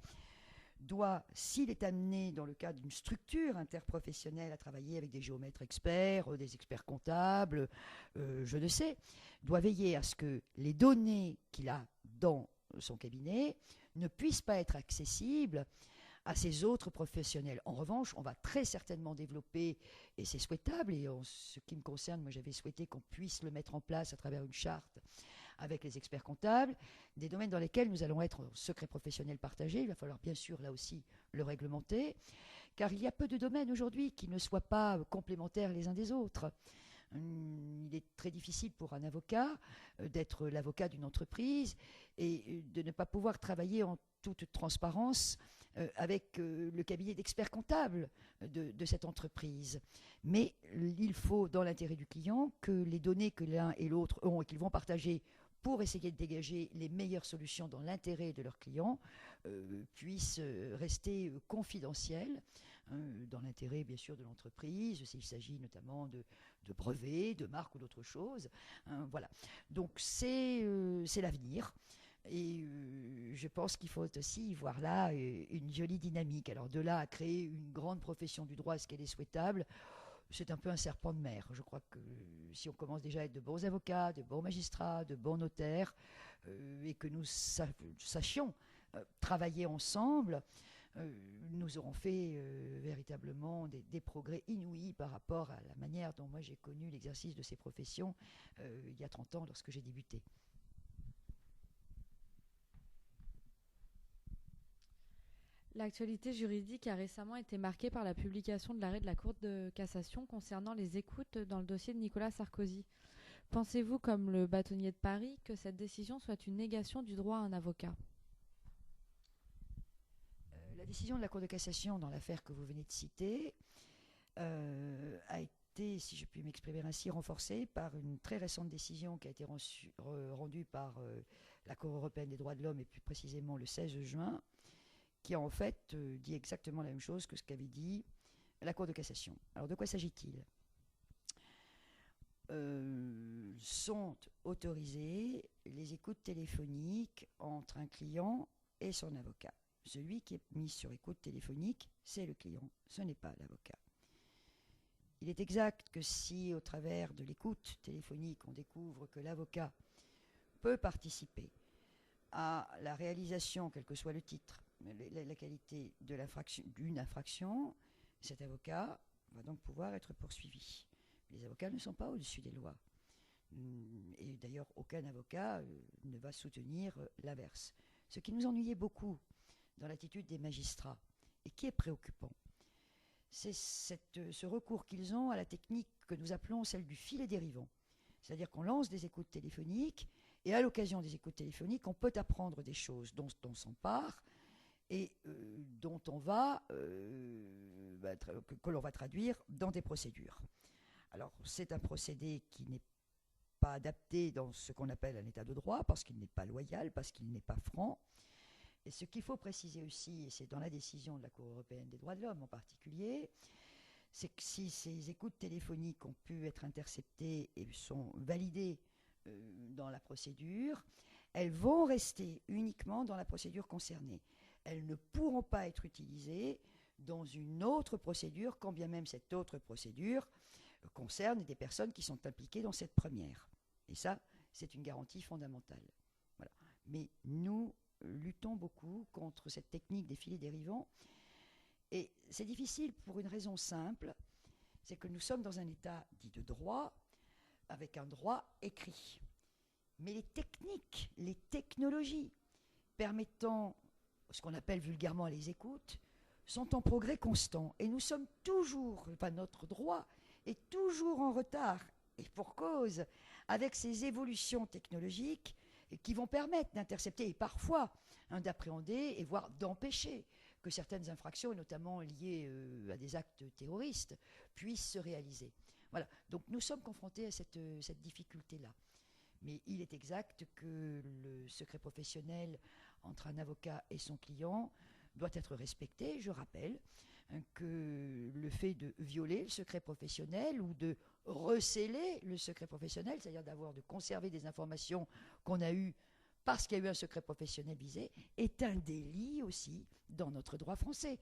doit, s'il est amené dans le cadre d'une structure interprofessionnelle à travailler avec des géomètres experts, des experts comptables, je ne sais, doit veiller à ce que les données qu'il a dans son cabinet ne puissent pas être accessibles à ces autres professionnels. En revanche, on va très certainement développer, et c'est souhaitable, et en ce qui me concerne, moi j'avais souhaité qu'on puisse le mettre en place à travers une charte avec les experts comptables, des domaines dans lesquels nous allons être en secret professionnel partagé. Il va falloir bien sûr là aussi le réglementer, car il y a peu de domaines aujourd'hui qui ne soient pas complémentaires les uns des autres. Il est très difficile pour un avocat d'être l'avocat d'une entreprise et de ne pas pouvoir travailler en toute transparence avec le cabinet d'experts comptables de cette entreprise. Mais il faut, dans l'intérêt du client, que les données que l'un et l'autre ont et qu'ils vont partager pour essayer de dégager les meilleures solutions dans l'intérêt de leurs clients, puissent rester confidentielles, dans l'intérêt bien sûr de l'entreprise, s'il s'agit notamment de brevets, de marques ou d'autres choses. Voilà. Donc c'est l'avenir. Et je pense qu'il faut aussi y voir là une jolie dynamique. Alors de là à créer une grande profession du droit, est-ce qu'elle est souhaitable? C'est un peu un serpent de mer. Je crois que si on commence déjà à être de bons avocats, de bons magistrats, de bons notaires, et que nous sachions travailler ensemble, nous aurons fait véritablement des progrès inouïs par rapport à la manière dont moi j'ai connu l'exercice de ces professions il y a 30 ans lorsque j'ai débuté. L'actualité juridique a récemment été marquée par la publication de l'arrêt de la Cour de cassation concernant les écoutes dans le dossier de Nicolas Sarkozy. Pensez-vous, comme le bâtonnier de Paris, que cette décision soit une négation du droit à un avocat? La décision de la Cour de cassation dans l'affaire que vous venez de citer a été, si je puis m'exprimer ainsi, renforcée par une très récente décision qui a été rendue par la Cour européenne des droits de l'homme, et plus précisément le 16 juin, qui a en fait dit exactement la même chose que ce qu'avait dit la Cour de cassation. Alors de quoi s'agit-il ? Sont autorisées les écoutes téléphoniques entre un client et son avocat. Celui qui est mis sur écoute téléphonique, c'est le client, ce n'est pas l'avocat. Il est exact que si, au travers de l'écoute téléphonique, on découvre que l'avocat peut participer à la réalisation, quel que soit le titre, la qualité d'une infraction, cet avocat va donc pouvoir être poursuivi. Les avocats ne sont pas au-dessus des lois. Et d'ailleurs, aucun avocat ne va soutenir l'inverse. Ce qui nous ennuyait beaucoup dans l'attitude des magistrats, et qui est préoccupant, c'est ce recours qu'ils ont à la technique que nous appelons celle du filet dérivant. C'est-à-dire qu'on lance des écoutes téléphoniques, et à l'occasion des écoutes téléphoniques, on peut apprendre des choses dont on s'empare, et dont on va, que l'on va traduire dans des procédures. Alors, c'est un procédé qui n'est pas adapté dans ce qu'on appelle un état de droit, parce qu'il n'est pas loyal, parce qu'il n'est pas franc. Et ce qu'il faut préciser aussi, et c'est dans la décision de la Cour européenne des droits de l'homme en particulier, c'est que si ces écoutes téléphoniques ont pu être interceptées et sont validées dans la procédure, elles vont rester uniquement dans la procédure concernée. Elles ne pourront pas être utilisées dans une autre procédure, quand bien même cette autre procédure concerne des personnes qui sont impliquées dans cette première. Et ça, c'est une garantie fondamentale. Voilà. Mais nous luttons beaucoup contre cette technique des filets dérivants. Et c'est difficile pour une raison simple, c'est que nous sommes dans un état dit de droit, avec un droit écrit. Mais les techniques, les technologies permettant ce qu'on appelle vulgairement les écoutes, sont en progrès constant. Et nous sommes toujours, notre droit est toujours en retard, et pour cause, avec ces évolutions technologiques qui vont permettre d'intercepter et parfois d'appréhender et voire d'empêcher que certaines infractions, notamment liées à des actes terroristes, puissent se réaliser. Voilà. Donc nous sommes confrontés à cette difficulté-là. Mais il est exact que le secret professionnel entre un avocat et son client doit être respecté. Je rappelle que le fait de violer le secret professionnel ou de recéler le secret professionnel, c'est-à-dire de conserver des informations qu'on a eues parce qu'il y a eu un secret professionnel visé, est un délit aussi dans notre droit français.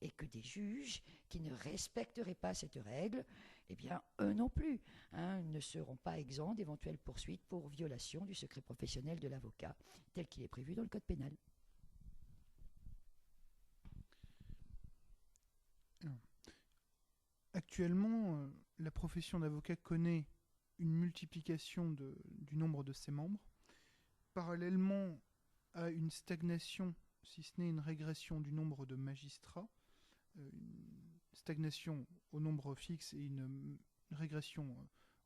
Et que des juges qui ne respecteraient pas cette règle, eh bien, eux non plus, ne seront pas exempts d'éventuelles poursuites pour violation du secret professionnel de l'avocat, tel qu'il est prévu dans le Code pénal. Actuellement, la profession d'avocat connaît une multiplication du nombre de ses membres, parallèlement à une stagnation, si ce n'est une régression du nombre de magistrats, une stagnation au nombre fixe et une régression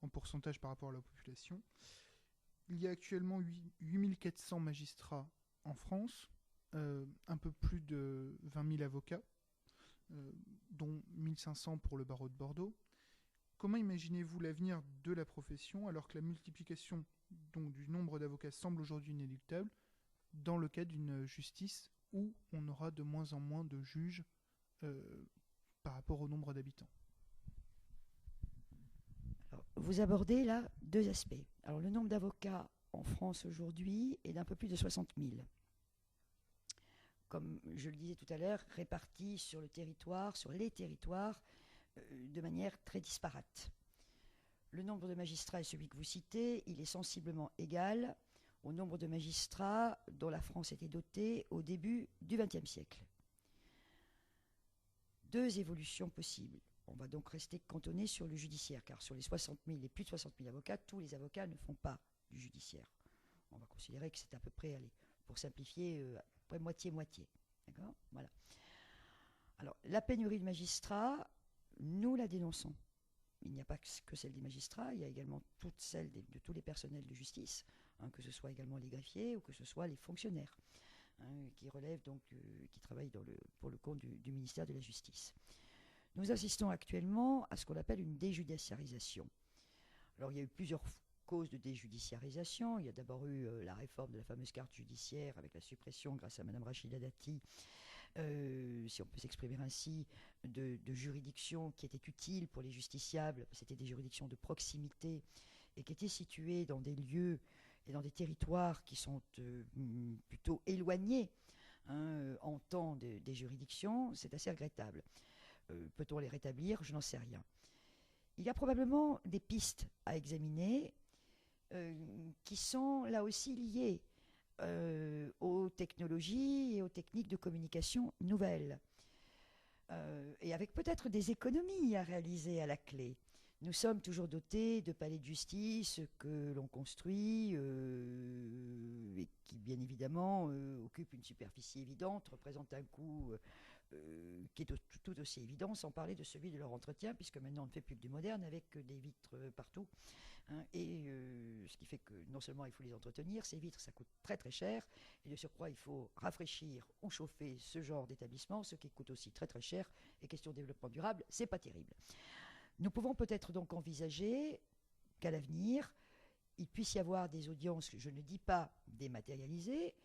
en pourcentage par rapport à la population. Il y a actuellement 8400 magistrats en France, un peu plus de 20 000 avocats, dont 1500 pour le barreau de Bordeaux. Comment imaginez-vous l'avenir de la profession alors que la multiplication donc, du nombre d'avocats semble aujourd'hui inéluctable dans le cas d'une justice où on aura de moins en moins de juges par rapport au nombre d'habitants? Alors, vous abordez là deux aspects. Alors, le nombre d'avocats en France aujourd'hui est d'un peu plus de 60 000. Comme je le disais tout à l'heure, répartis sur les territoires, de manière très disparate. Le nombre de magistrats est celui que vous citez, il est sensiblement égal au nombre de magistrats dont la France était dotée au début du XXe siècle. Deux évolutions possibles. On va donc rester cantonné sur le judiciaire, car sur les 60 000 et plus de 60 000 avocats, tous les avocats ne font pas du judiciaire. On va considérer que c'est à peu près, allez, pour simplifier, à peu près moitié-moitié. D'accord ? Voilà. Alors, la pénurie de magistrats, nous la dénonçons. Il n'y a pas que celle des magistrats, il y a également toute celle de tous les personnels de justice, que ce soit également les greffiers ou que ce soit les fonctionnaires. qui relève donc, qui travaille pour le compte du ministère de la Justice. Nous assistons actuellement à ce qu'on appelle une déjudiciarisation. Alors il y a eu plusieurs causes de déjudiciarisation. Il y a d'abord eu la réforme de la fameuse carte judiciaire avec la suppression, grâce à Mme Rachida Dati, si on peut s'exprimer ainsi, de juridictions qui étaient utiles pour les justiciables. C'était des juridictions de proximité et qui étaient situées dans des lieux et dans des territoires qui sont plutôt éloignés en temps des juridictions. C'est assez regrettable. Peut-on les rétablir? Je n'en sais rien. Il y a probablement des pistes à examiner qui sont là aussi liées aux technologies et aux techniques de communication nouvelles. Et avec peut-être des économies à réaliser à la clé. Nous sommes toujours dotés de palais de justice que l'on construit et qui, bien évidemment, occupent une superficie évidente, représentent un coût qui est tout aussi évident, sans parler de celui de leur entretien, puisque maintenant on ne fait plus que du moderne avec des vitres partout. Et ce qui fait que non seulement il faut les entretenir, ces vitres ça coûte très très cher, et de surcroît il faut rafraîchir ou chauffer ce genre d'établissement, ce qui coûte aussi très très cher, et question de développement durable, c'est pas terrible. Nous pouvons peut-être donc envisager qu'à l'avenir, il puisse y avoir des audiences, je ne dis pas dématérialisées,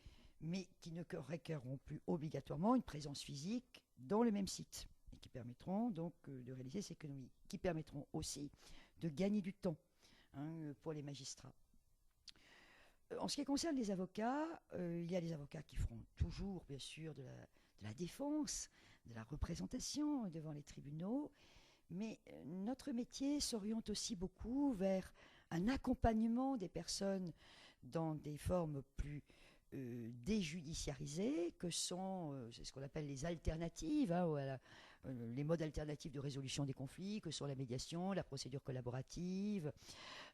mais qui ne requerront plus obligatoirement une présence physique dans le même site, et qui permettront donc de réaliser ces économies, qui permettront aussi de gagner du temps pour les magistrats. En ce qui concerne les avocats, il y a les avocats qui feront toujours, bien sûr, de la défense, de la représentation devant les tribunaux, mais notre métier s'oriente aussi beaucoup vers un accompagnement des personnes dans des formes plus déjudiciarisées, que sont, c'est ce qu'on appelle les alternatives, les modes alternatifs de résolution des conflits, que sont la médiation, la procédure collaborative,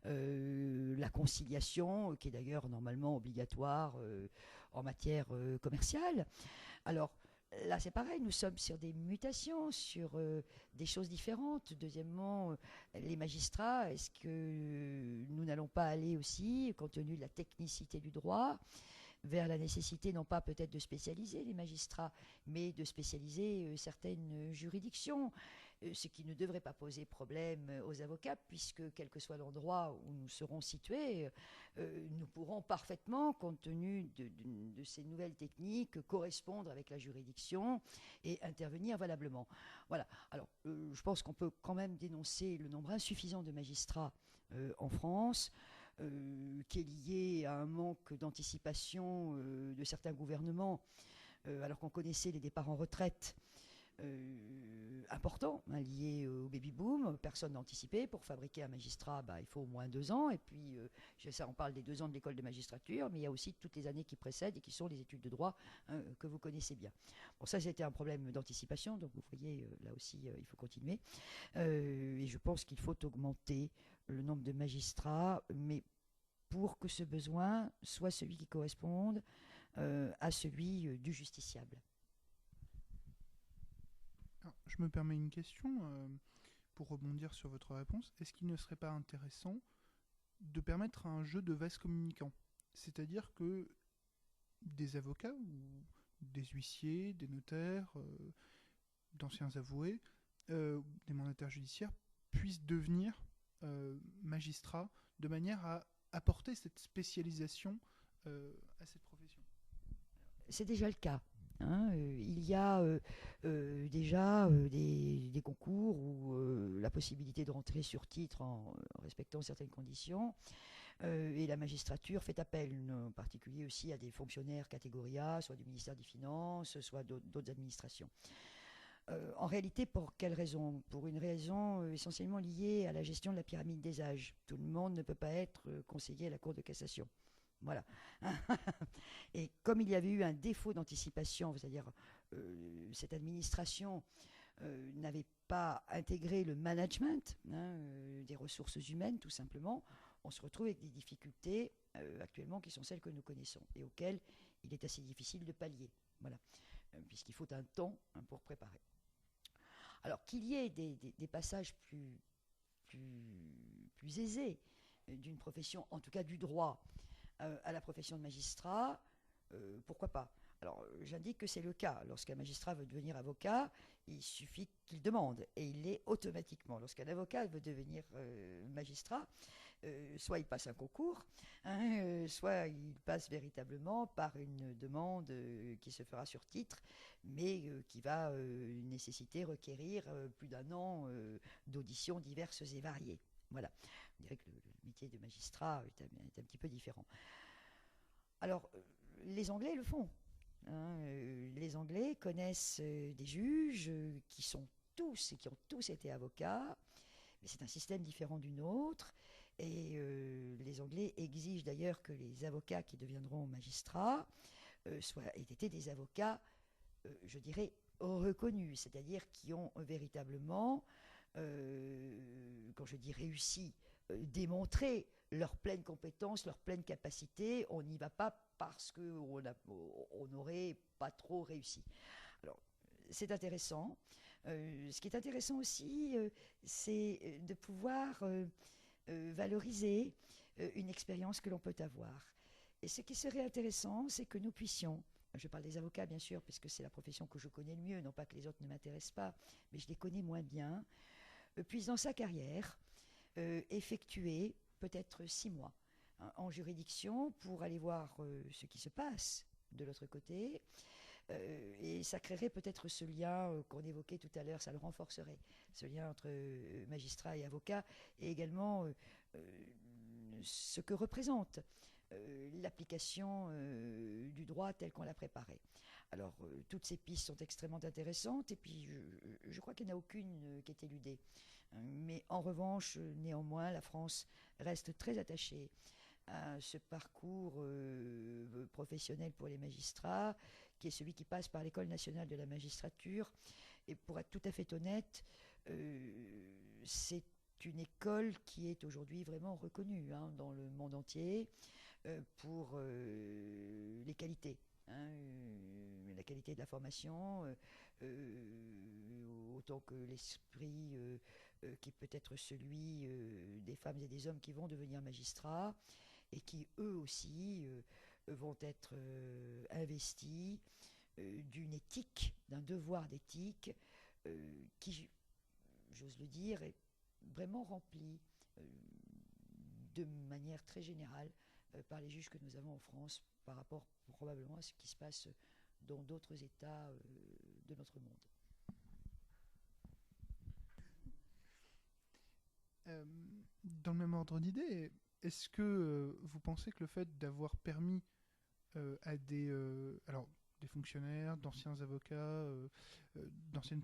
la conciliation, qui est d'ailleurs normalement obligatoire en matière commerciale. Alors, là, c'est pareil, nous sommes sur des mutations, sur des choses différentes. Deuxièmement, les magistrats, est-ce que nous n'allons pas aller aussi, compte tenu de la technicité du droit, vers la nécessité non pas peut-être de spécialiser les magistrats, mais de spécialiser certaines juridictions, ce qui ne devrait pas poser problème aux avocats, puisque quel que soit l'endroit où nous serons situés, nous pourrons parfaitement, compte tenu de ces nouvelles techniques, correspondre avec la juridiction et intervenir valablement. Voilà. Alors, je pense qu'on peut quand même dénoncer le nombre insuffisant de magistrats en France, qui est lié à un manque d'anticipation de certains gouvernements, alors qu'on connaissait les départs en retraite importants, liés au baby-boom. Personne n'a anticipé. Pour fabriquer un magistrat, il faut au moins 2 ans. Et puis, ça, on parle des 2 ans de l'école de magistrature, mais il y a aussi toutes les années qui précèdent et qui sont les études de droit que vous connaissez bien. Bon, ça, c'était un problème d'anticipation. Donc, vous voyez, là aussi, il faut continuer. Et je pense qu'il faut augmenter le nombre de magistrats, mais pour que ce besoin soit celui qui corresponde à celui du justiciable. Alors, je me permets une question pour rebondir sur votre réponse. Est-ce qu'il ne serait pas intéressant de permettre un jeu de vases communicants? C'est-à-dire que des avocats ou des huissiers, des notaires, d'anciens avoués, des mandataires judiciaires puissent devenir magistrats de manière à apporter cette spécialisation à cette profession. C'est déjà le cas. Il y a déjà des concours où la possibilité de rentrer sur titre en respectant certaines conditions. Et la magistrature fait appel, en particulier aussi à des fonctionnaires catégorie A, soit du ministère des Finances, soit d'autres administrations. En réalité, pour quelle raison? Pour une raison essentiellement liée à la gestion de la pyramide des âges. Tout le monde ne peut pas être conseiller à la Cour de cassation. Voilà. Et comme il y avait eu un défaut d'anticipation, c'est-à-dire cette administration n'avait pas intégré le management des ressources humaines, tout simplement, on se retrouve avec des difficultés actuellement qui sont celles que nous connaissons et auxquelles il est assez difficile de pallier. Voilà. Puisqu'il faut un temps pour préparer. Alors qu'il y ait des passages plus aisés d'une profession, en tout cas du droit, à la profession de magistrat, pourquoi pas? Alors, j'indique que c'est le cas. Lorsqu'un magistrat veut devenir avocat, il suffit qu'il demande et il l'est automatiquement. Lorsqu'un avocat veut devenir magistrat, soit il passe un concours, hein, soit il passe véritablement par une demande qui se fera sur titre, mais qui va requérir plus d'un an d'auditions diverses et variées. Voilà. On dirait que le métier de magistrat est un petit peu différent. Alors, les Anglais le font. Hein, les Anglais connaissent des juges qui ont tous été avocats, mais c'est un système différent du nôtre. Et les Anglais exigent d'ailleurs que les avocats qui deviendront magistrats aient été des avocats, je dirais, reconnus, c'est-à-dire qui ont véritablement, quand je dis réussi, démontré leur pleine compétence, leur pleine capacité. On n'y va pas parce qu'on n'aurait pas trop réussi. Alors, c'est intéressant. Ce qui est intéressant aussi, c'est de pouvoir valoriser une expérience que l'on peut avoir. Et ce qui serait intéressant, c'est que nous puissions, je parle des avocats bien sûr, puisque c'est la profession que je connais le mieux, non pas que les autres ne m'intéressent pas, mais je les connais moins bien, puisse dans sa carrière effectuer peut-être 6 mois en juridiction pour aller voir ce qui se passe de l'autre côté. Et ça créerait peut-être ce lien qu'on évoquait tout à l'heure, ça le renforcerait, ce lien entre magistrat et avocat, et également ce que représente l'application du droit tel qu'on l'a préparé. Alors, toutes ces pistes sont extrêmement intéressantes, et puis je crois qu'il n'y en a aucune qui est éludée. Mais en revanche, néanmoins, la France reste très attachée à ce parcours professionnel pour les magistrats, qui est celui qui passe par l'École nationale de la magistrature. Et pour être tout à fait honnête, c'est une école qui est aujourd'hui vraiment reconnue dans le monde entier pour les qualités. La qualité de la formation, autant que l'esprit qui peut être celui des femmes et des hommes qui vont devenir magistrats et qui eux aussi vont être investis d'une éthique, d'un devoir d'éthique qui, j'ose le dire, est vraiment rempli de manière très générale par les juges que nous avons en France par rapport probablement à ce qui se passe dans d'autres États de notre monde. Dans le même ordre d'idée, est-ce que vous pensez que le fait d'avoir permis à des fonctionnaires, d'anciens avocats, d'anciennes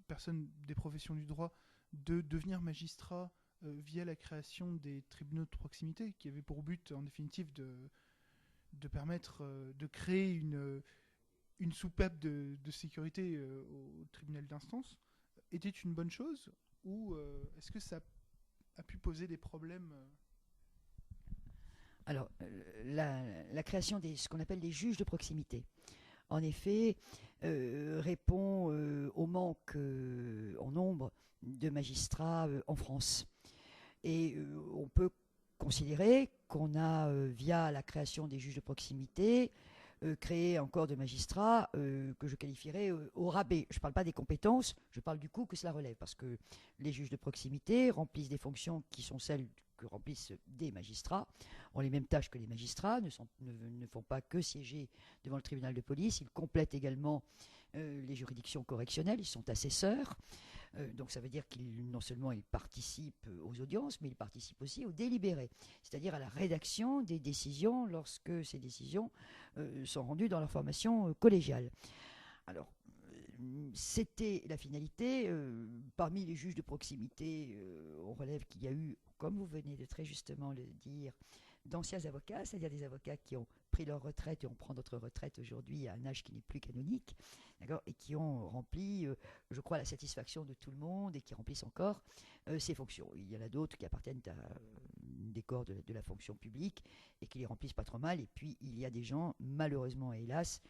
personnes des professions du droit de devenir magistrats via la création des tribunaux de proximité, qui avaient pour but en définitive de permettre de créer une soupape de sécurité au tribunal d'instance, était une bonne chose, ou est-ce que ça a pu poser des problèmes Alors, la création de ce qu'on appelle les juges de proximité, en effet, répond au manque en nombre de magistrats en France. Et on peut considérer qu'on a, via la création des juges de proximité, créé un corps de magistrats que je qualifierais au rabais. Je ne parle pas des compétences, je parle du coût que cela relève, parce que les juges de proximité remplissent des fonctions qui sont celles que remplissent des magistrats, ont les mêmes tâches que les magistrats, ne font pas que siéger devant le tribunal de police, ils complètent également les juridictions correctionnelles, ils sont assesseurs. Donc ça veut dire qu'ils non seulement ils participent aux audiences, mais ils participent aussi aux délibérés, c'est-à-dire à la rédaction des décisions lorsque ces décisions sont rendues dans leur formation collégiale. Alors, c'était la finalité. Parmi les juges de proximité, on relève qu'il y a eu, comme vous venez de très justement le dire, d'anciens avocats, c'est-à-dire des avocats qui ont pris leur retraite et on prend notre retraite aujourd'hui à un âge qui n'est plus canonique, d'accord, et qui ont rempli, je crois, la satisfaction de tout le monde et qui remplissent encore ces fonctions. Il y en a d'autres qui appartiennent à des corps de la fonction publique et qui les remplissent pas trop mal. Et puis, il y a des gens, malheureusement et hélas,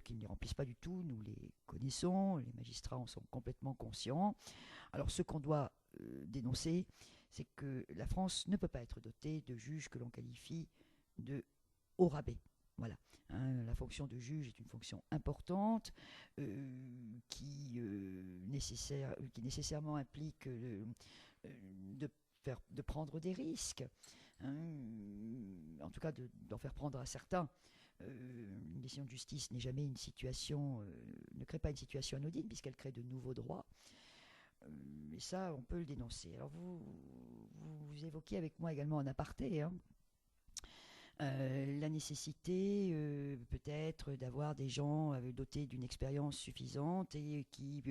qui ne les remplissent pas du tout. Nous les connaissons, les magistrats en sont complètement conscients. Alors, ce qu'on doit dénoncer, c'est que la France ne peut pas être dotée de juges que l'on qualifie de haut rabais. Voilà. Hein, la fonction de juge est une fonction importante qui nécessairement implique de prendre des risques, hein, en tout cas d'en faire prendre à certains. Une décision de justice n'est jamais une situation, ne crée pas une situation anodine puisqu'elle crée de nouveaux droits. Et ça, on peut le dénoncer. Alors vous évoquiez avec moi également en aparté, hein, la nécessité peut-être d'avoir des gens dotés d'une expérience suffisante et qui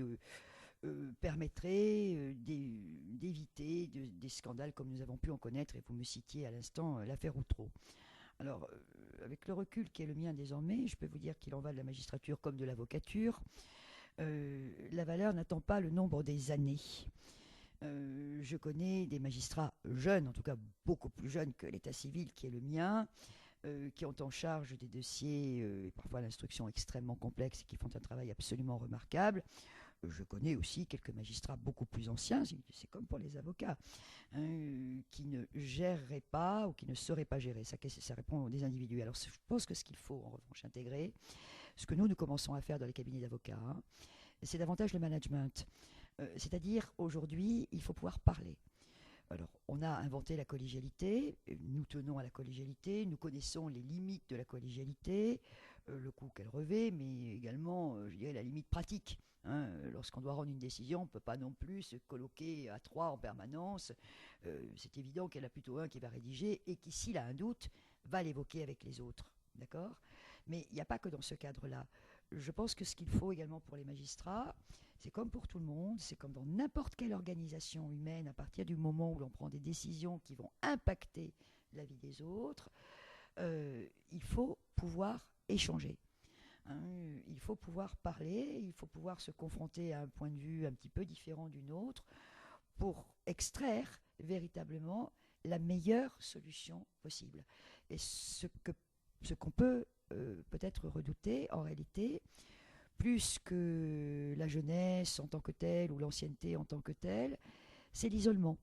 permettrait d'éviter des scandales comme nous avons pu en connaître, et vous me citiez à l'instant l'affaire Outreau. Alors, avec le recul qui est le mien désormais, je peux vous dire qu'il en va de la magistrature comme de l'avocature. La valeur n'attend pas le nombre des années. Je connais des magistrats jeunes, en tout cas beaucoup plus jeunes que l'état civil qui est le mien, qui ont en charge des dossiers, et parfois l'instruction extrêmement complexe, et qui font un travail absolument remarquable. Je connais aussi quelques magistrats beaucoup plus anciens, c'est comme pour les avocats, hein, qui ne géreraient pas ou qui ne sauraient pas gérer. Ça répond des individus. Alors je pense que ce qu'il faut en revanche intégrer, ce que nous commençons à faire dans les cabinets d'avocats, hein, c'est davantage le management. C'est-à-dire, aujourd'hui, il faut pouvoir parler. Alors, on a inventé la collégialité, nous tenons à la collégialité, nous connaissons les limites de la collégialité, le coût qu'elle revêt, mais également, je dirais, la limite pratique. Hein. Lorsqu'on doit rendre une décision, on ne peut pas non plus se colloquer à 3 en permanence. C'est évident qu'il y en a plutôt un qui va rédiger et qui, s'il a un doute, va l'évoquer avec les autres. D'accord ? Mais il n'y a pas que dans ce cadre-là. Je pense que ce qu'il faut également pour les magistrats, c'est comme pour tout le monde, c'est comme dans n'importe quelle organisation humaine, à partir du moment où l'on prend des décisions qui vont impacter la vie des autres, il faut pouvoir échanger. Hein, il faut pouvoir parler, il faut pouvoir se confronter à un point de vue un petit peu différent d'une autre pour extraire véritablement la meilleure solution possible. Et ce qu'on peut peut-être redouter en réalité, plus que la jeunesse en tant que telle ou l'ancienneté en tant que telle, c'est l'isolement.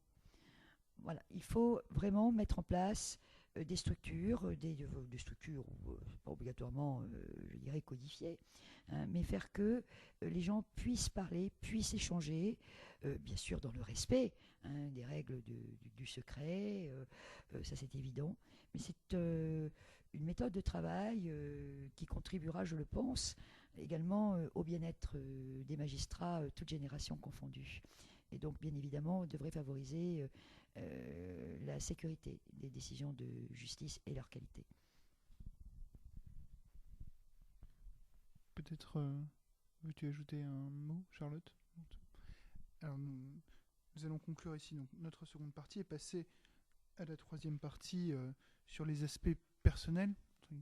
Voilà, il faut vraiment mettre en place des structures, des structures pas obligatoirement, je dirais, codifiées, hein, mais faire que les gens puissent parler, puissent échanger, bien sûr dans le respect, hein, des règles du secret, ça c'est évident, mais c'est une méthode de travail qui contribuera, je le pense, également au bien-être des magistrats, toutes générations confondues. Et donc, bien évidemment, devrait favoriser la sécurité des décisions de justice et leur qualité. Peut-être veux-tu ajouter un mot, Charlotte ? Alors, nous allons conclure ici. Donc, notre seconde partie est passée à la troisième partie sur les aspects personnels qui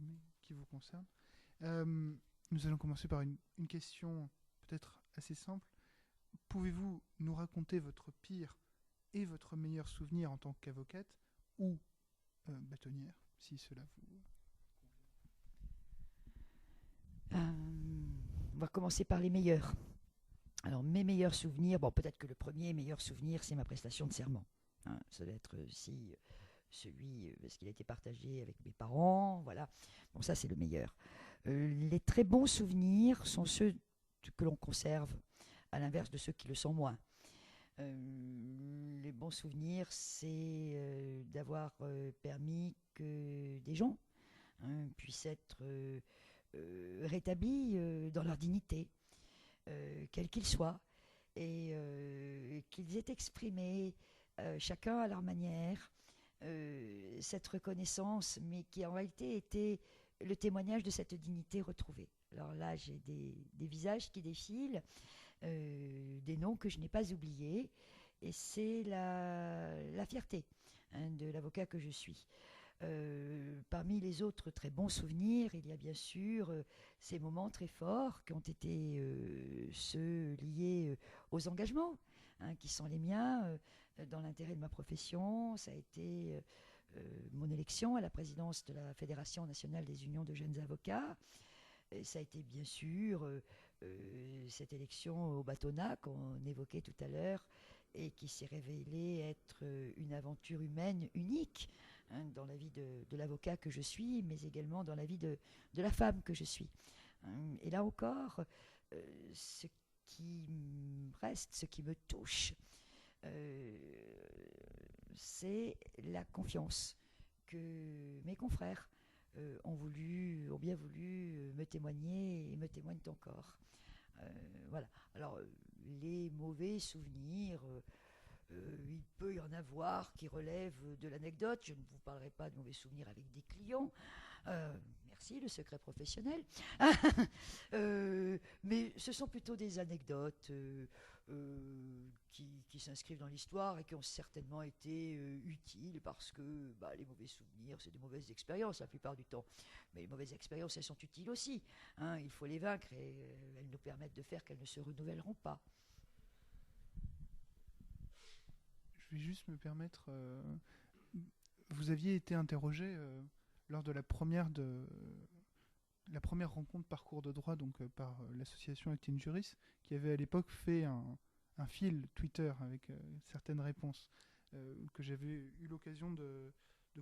vous concernent. Nous allons commencer par une question peut-être assez simple. Pouvez-vous nous raconter votre pire et votre meilleur souvenir en tant qu'avocate ou bâtonnière, si cela vous... On va commencer par les meilleurs. Alors, mes meilleurs souvenirs, bon, peut-être que le premier meilleur souvenir, c'est ma prestation de serment. Hein, ça doit être aussi celui, parce qu'il a été partagé avec mes parents, voilà. Bon, ça, c'est le meilleur. Les très bons souvenirs sont ceux que l'on conserve, à l'inverse de ceux qui le sont moins. Les bons souvenirs, c'est d'avoir permis que des gens puissent être rétablis dans leur dignité, quels qu'ils soient, et qu'ils aient exprimé, chacun à leur manière, cette reconnaissance, mais qui en réalité était le témoignage de cette dignité retrouvée. Alors là, j'ai des visages qui défilent, des noms que je n'ai pas oubliés, et c'est la fierté de l'avocat que je suis. Parmi les autres très bons souvenirs, il y a bien sûr ces moments très forts qui ont été ceux liés aux engagements, qui sont les miens dans l'intérêt de ma profession. Ça a été mon élection à la présidence de la Fédération nationale des unions de jeunes avocats. Et ça a été bien sûr cette élection au bâtonnat qu'on évoquait tout à l'heure et qui s'est révélée être une aventure humaine unique, dans la vie de l'avocat que je suis, mais également dans la vie de la femme que je suis. Et là encore, ce qui reste, ce qui me touche, c'est la confiance que mes confrères ont bien voulu me témoigner et me témoignent encore. Voilà. Alors, les mauvais souvenirs, il peut y en avoir qui relèvent de l'anecdote. Je ne vous parlerai pas de mauvais souvenirs avec des clients. Merci, le secret professionnel. Mais ce sont plutôt des anecdotes qui s'inscrivent dans l'histoire et qui ont certainement été utiles parce que les mauvais souvenirs, c'est des mauvaises expériences la plupart du temps. Mais les mauvaises expériences, elles sont utiles aussi. Il faut les vaincre et elles nous permettent de faire qu'elles ne se renouvelleront pas. Je vais juste me permettre... vous aviez été interrogé lors de la première rencontre parcours de droit donc par l'association Actine Juris, qui avait à l'époque fait un fil Twitter avec certaines réponses que j'avais eu l'occasion de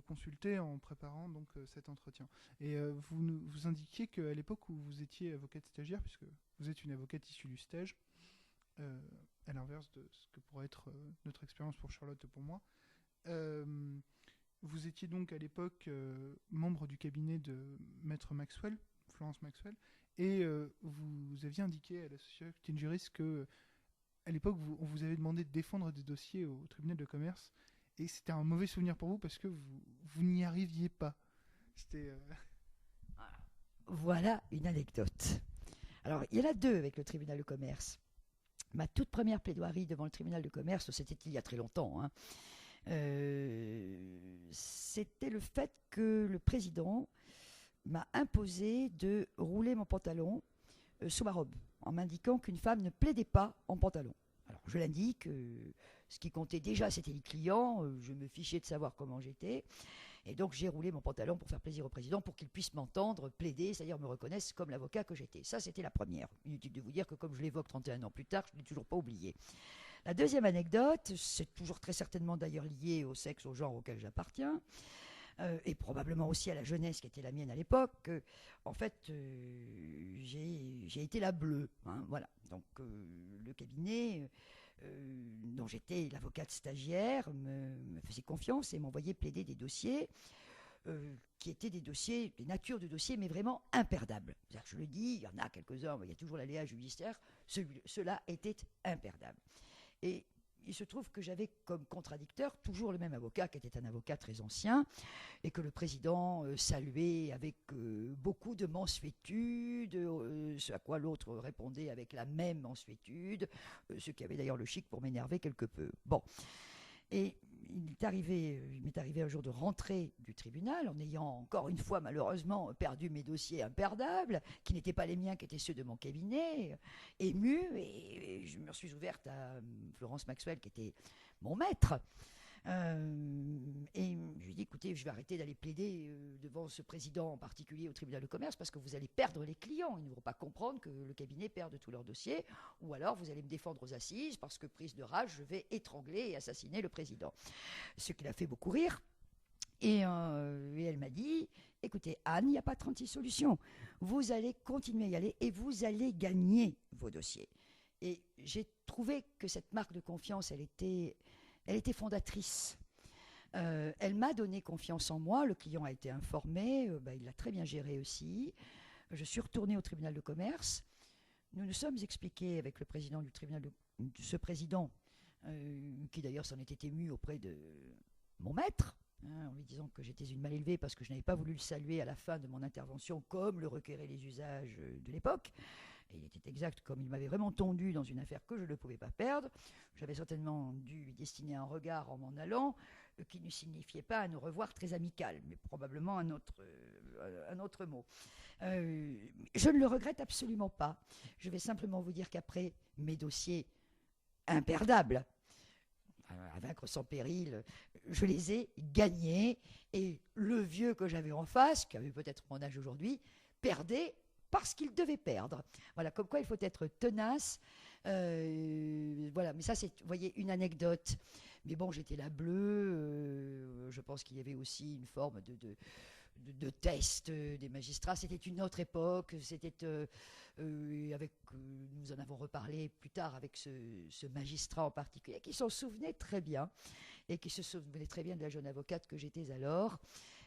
consulter en préparant donc cet entretien. Et vous indiquiez qu'à l'époque où vous étiez avocate stagiaire, puisque vous êtes une avocate issue du stage, à l'inverse de ce que pourrait être notre expérience pour Charlotte et pour moi, vous étiez donc à l'époque membre du cabinet de Maître Maxwell, Florence Maxwell, et vous aviez indiqué à l'association Actine Juris que à l'époque on vous avait demandé de défendre des dossiers au tribunal de commerce, et c'était un mauvais souvenir pour vous parce que vous n'y arriviez pas. C'était Voilà une anecdote. Alors, il y en a deux avec le tribunal de commerce. Ma toute première plaidoirie devant le tribunal de commerce, c'était il y a très longtemps, c'était le fait que le président m'a imposé de rouler mon pantalon sous ma robe, en m'indiquant qu'une femme ne plaidait pas en pantalon. Alors, je l'indique, ce qui comptait déjà, c'était les clients, je me fichais de savoir comment j'étais, et donc j'ai roulé mon pantalon pour faire plaisir au président, pour qu'il puisse m'entendre plaider, c'est-à-dire me reconnaisse comme l'avocat que j'étais. Ça, c'était la première. Inutile de vous dire que comme je l'évoque 31 ans plus tard, je ne l'ai toujours pas oublié. La deuxième anecdote, c'est toujours très certainement d'ailleurs lié au sexe, au genre auquel j'appartiens, et probablement aussi à la jeunesse qui était la mienne à l'époque. En fait, j'ai été la bleue. Voilà. Donc le cabinet dont j'étais l'avocate stagiaire me faisait confiance et m'envoyait plaider des dossiers qui étaient des natures de dossiers, mais vraiment imperdables. Je le dis, il y en a quelques-uns, il y a toujours l'aléa judiciaire, ceux-là étaient imperdables. Et il se trouve que j'avais comme contradicteur toujours le même avocat, qui était un avocat très ancien, et que le président saluait avec beaucoup de mansuétude, ce à quoi l'autre répondait avec la même mansuétude, ce qui avait d'ailleurs le chic pour m'énerver quelque peu. Bon. Et il m'est arrivé un jour de rentrer du tribunal en ayant encore une fois malheureusement perdu mes dossiers imperdables, qui n'étaient pas les miens, qui étaient ceux de mon cabinet, ému, et je me suis ouverte à Florence Maxwell, qui était mon maître. Et je lui ai dit, écoutez, je vais arrêter d'aller plaider devant ce président en particulier au tribunal de commerce parce que vous allez perdre les clients. Ils ne vont pas comprendre que le cabinet perde tous leurs dossiers, ou alors vous allez me défendre aux assises parce que, prise de rage, je vais étrangler et assassiner le président. Ce qui l'a fait beaucoup rire. Et elle m'a dit, écoutez Anne, il n'y a pas 36 solutions. Vous allez continuer à y aller et vous allez gagner vos dossiers. Et j'ai trouvé que cette marque de confiance, elle était fondatrice. Elle m'a donné confiance en moi, le client a été informé, il l'a très bien géré aussi. Je suis retournée au tribunal de commerce. Nous nous sommes expliqués avec le président du tribunal, ce président, qui d'ailleurs s'en était ému auprès de mon maître, en lui disant que j'étais une mal élevée parce que je n'avais pas voulu le saluer à la fin de mon intervention comme le requéraient les usages de l'époque. Et il était exact, comme il m'avait vraiment tondu dans une affaire que je ne pouvais pas perdre. J'avais certainement dû lui destiner un regard en m'en allant, qui ne signifiait pas un au revoir très amical, mais probablement un autre mot. Je ne le regrette absolument pas. Je vais simplement vous dire qu'après mes dossiers imperdables, à vaincre sans péril, je les ai gagnés. Et le vieux que j'avais en face, qui avait peut-être mon âge aujourd'hui, perdait parce qu'il devait perdre. Voilà, comme quoi il faut être tenace. Voilà, mais ça, c'est, vous voyez, une anecdote. Mais bon, j'étais la bleue. Je pense qu'il y avait aussi une forme de test des magistrats. C'était une autre époque. Nous en avons reparlé plus tard avec ce magistrat en particulier qui s'en souvenait très bien et qui se souvenait très bien de la jeune avocate que j'étais alors.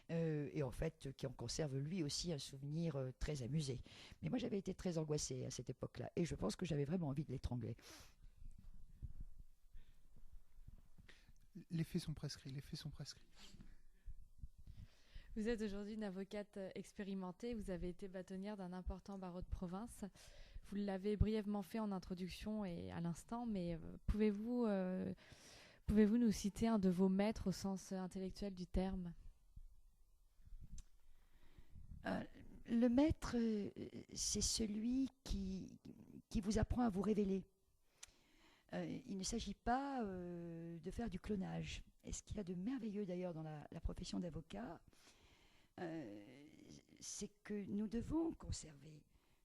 Et en fait, qui en conserve lui aussi un souvenir très amusé. Mais moi, j'avais été très angoissée à cette époque-là, et je pense que j'avais vraiment envie de l'étrangler. Les faits sont prescrits, les faits sont prescrits. Vous êtes aujourd'hui une avocate expérimentée, vous avez été bâtonnière d'un important barreau de province. Vous l'avez brièvement fait en introduction et à l'instant, mais pouvez-vous nous citer un de vos maîtres au sens intellectuel du terme ? Le maître, c'est celui qui vous apprend à vous révéler. Il ne s'agit pas de faire du clonage. Et ce qu'il y a de merveilleux d'ailleurs dans la profession d'avocat, c'est que nous devons conserver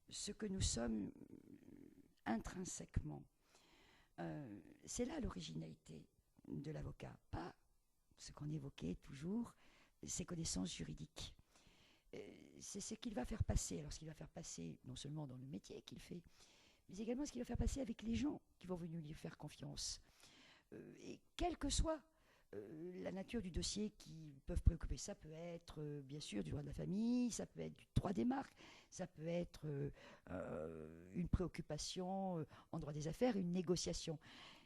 ce que nous sommes intrinsèquement. C'est là l'originalité de l'avocat, pas ce qu'on évoquait toujours, ses connaissances juridiques. C'est ce qu'il va faire passer. Alors, ce qu'il va faire passer, non seulement dans le métier qu'il fait, mais également ce qu'il va faire passer avec les gens qui vont venir lui faire confiance. Et quelle que soit la nature du dossier qui peuvent préoccuper, ça peut être bien sûr du droit de la famille, ça peut être du droit des marques, ça peut être une préoccupation en droit des affaires, une négociation.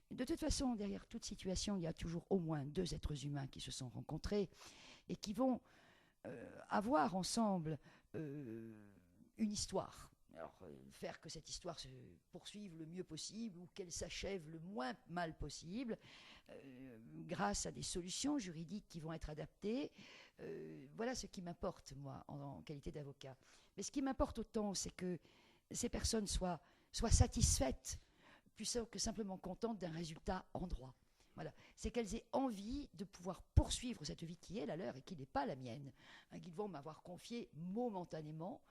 De toute façon, derrière toute situation, il y a toujours au moins deux êtres humains qui se sont rencontrés et qui vont avoir ensemble une histoire. Alors, faire que cette histoire se poursuive le mieux possible ou qu'elle s'achève le moins mal possible grâce à des solutions juridiques qui vont être adaptées. Voilà ce qui m'importe, moi, en qualité d'avocat. Mais ce qui m'importe autant, c'est que ces personnes soient satisfaites plutôt que simplement contentes d'un résultat en droit. Voilà. C'est qu'elles aient envie de pouvoir poursuivre cette vie qui est la leur et qui n'est pas la mienne, qu'ils vont m'avoir confiée momentanément,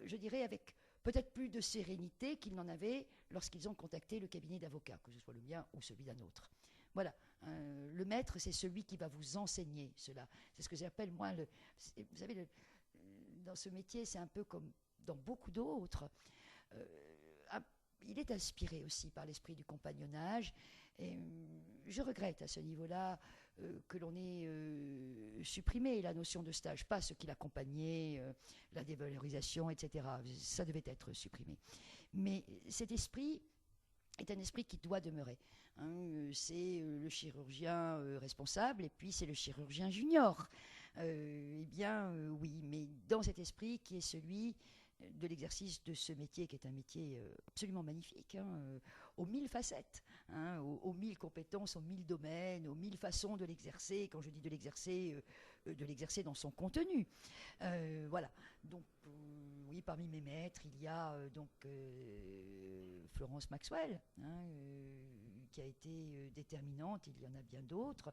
je dirais avec peut-être plus de sérénité qu'ils n'en avaient lorsqu'ils ont contacté le cabinet d'avocats, que ce soit le mien ou celui d'un autre. Voilà. Le maître, c'est celui qui va vous enseigner cela. C'est ce que j'appelle, moi, vous savez, dans ce métier, c'est un peu comme dans beaucoup d'autres. Il est inspiré aussi par l'esprit du compagnonnage. Et je regrette à ce niveau-là que l'on ait supprimé la notion de stage, pas ce qui l'accompagnait, la dévalorisation, etc. Ça devait être supprimé. Mais cet esprit est un esprit qui doit demeurer. C'est le chirurgien responsable et puis c'est le chirurgien junior. Eh bien, oui, mais dans cet esprit qui est celui de l'exercice de ce métier qui est un métier absolument magnifique, aux 1000 facettes, aux 1000 compétences, aux 1000 domaines, aux 1000 façons de l'exercer. Quand je dis de l'exercer dans son contenu. Voilà. Donc, oui, parmi mes maîtres, il y a Florence Maxwell, qui a été déterminante. Il y en a bien d'autres.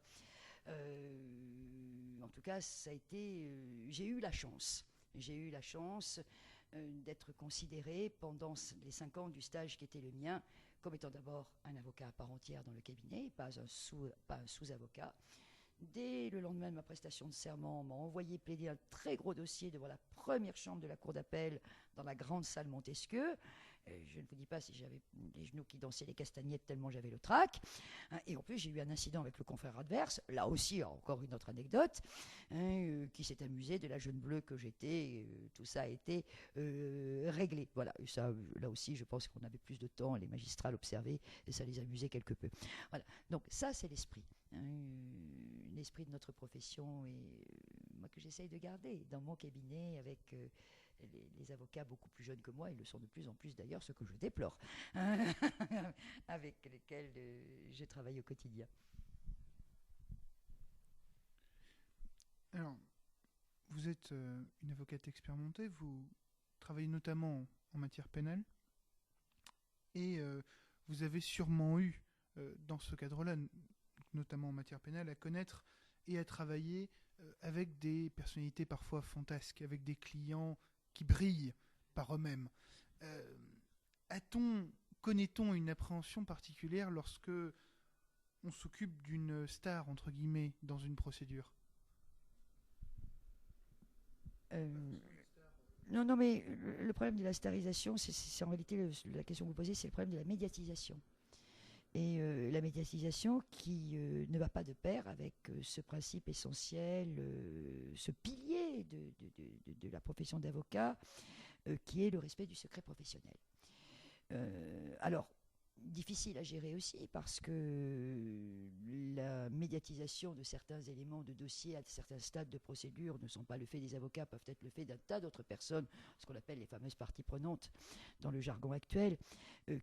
En tout cas, j'ai eu la chance. J'ai eu la chance d'être considéré pendant les 5 ans du stage qui était le mien comme étant d'abord un avocat à part entière dans le cabinet, pas un sous-avocat. Dès le lendemain de ma prestation de serment, on m'a envoyé plaider un très gros dossier devant la première chambre de la cour d'appel dans la grande salle Montesquieu. Je ne vous dis pas si j'avais les genoux qui dansaient les castagnettes tellement j'avais le trac. Et en plus, j'ai eu un incident avec le confrère adverse. Là aussi, encore une autre anecdote, qui s'est amusé de la jeune bleue que j'étais. Tout ça a été réglé. Voilà. Et ça, là aussi, je pense qu'on avait plus de temps. Les magistrats l'observaient et ça les amusait quelque peu. Voilà. Donc ça, c'est l'esprit. L'esprit de notre profession et moi que j'essaye de garder dans mon cabinet avec les avocats beaucoup plus jeunes que moi, ils le sont de plus en plus d'ailleurs, ce que je déplore, avec lesquels je travaille au quotidien. Alors, vous êtes une avocate expérimentée, vous travaillez notamment en matière pénale, et vous avez sûrement eu, dans ce cadre-là, notamment en matière pénale, à connaître et à travailler avec des personnalités parfois fantasques, avec des clients qui brillent par eux-mêmes. Connaît-on une appréhension particulière lorsque on s'occupe d'une star, entre guillemets, dans une procédure? Non, non, mais le problème de la starisation, c'est en réalité la question que vous posez, c'est le problème de la médiatisation. Et la médiatisation qui ne va pas de pair avec ce principe essentiel, ce pilier de la profession d'avocat, qui est le respect du secret professionnel. Alors, difficile à gérer aussi parce que la médiatisation de certains éléments de dossier à certains stades de procédure ne sont pas le fait des avocats, peuvent être le fait d'un tas d'autres personnes, ce qu'on appelle les fameuses parties prenantes dans le jargon actuel,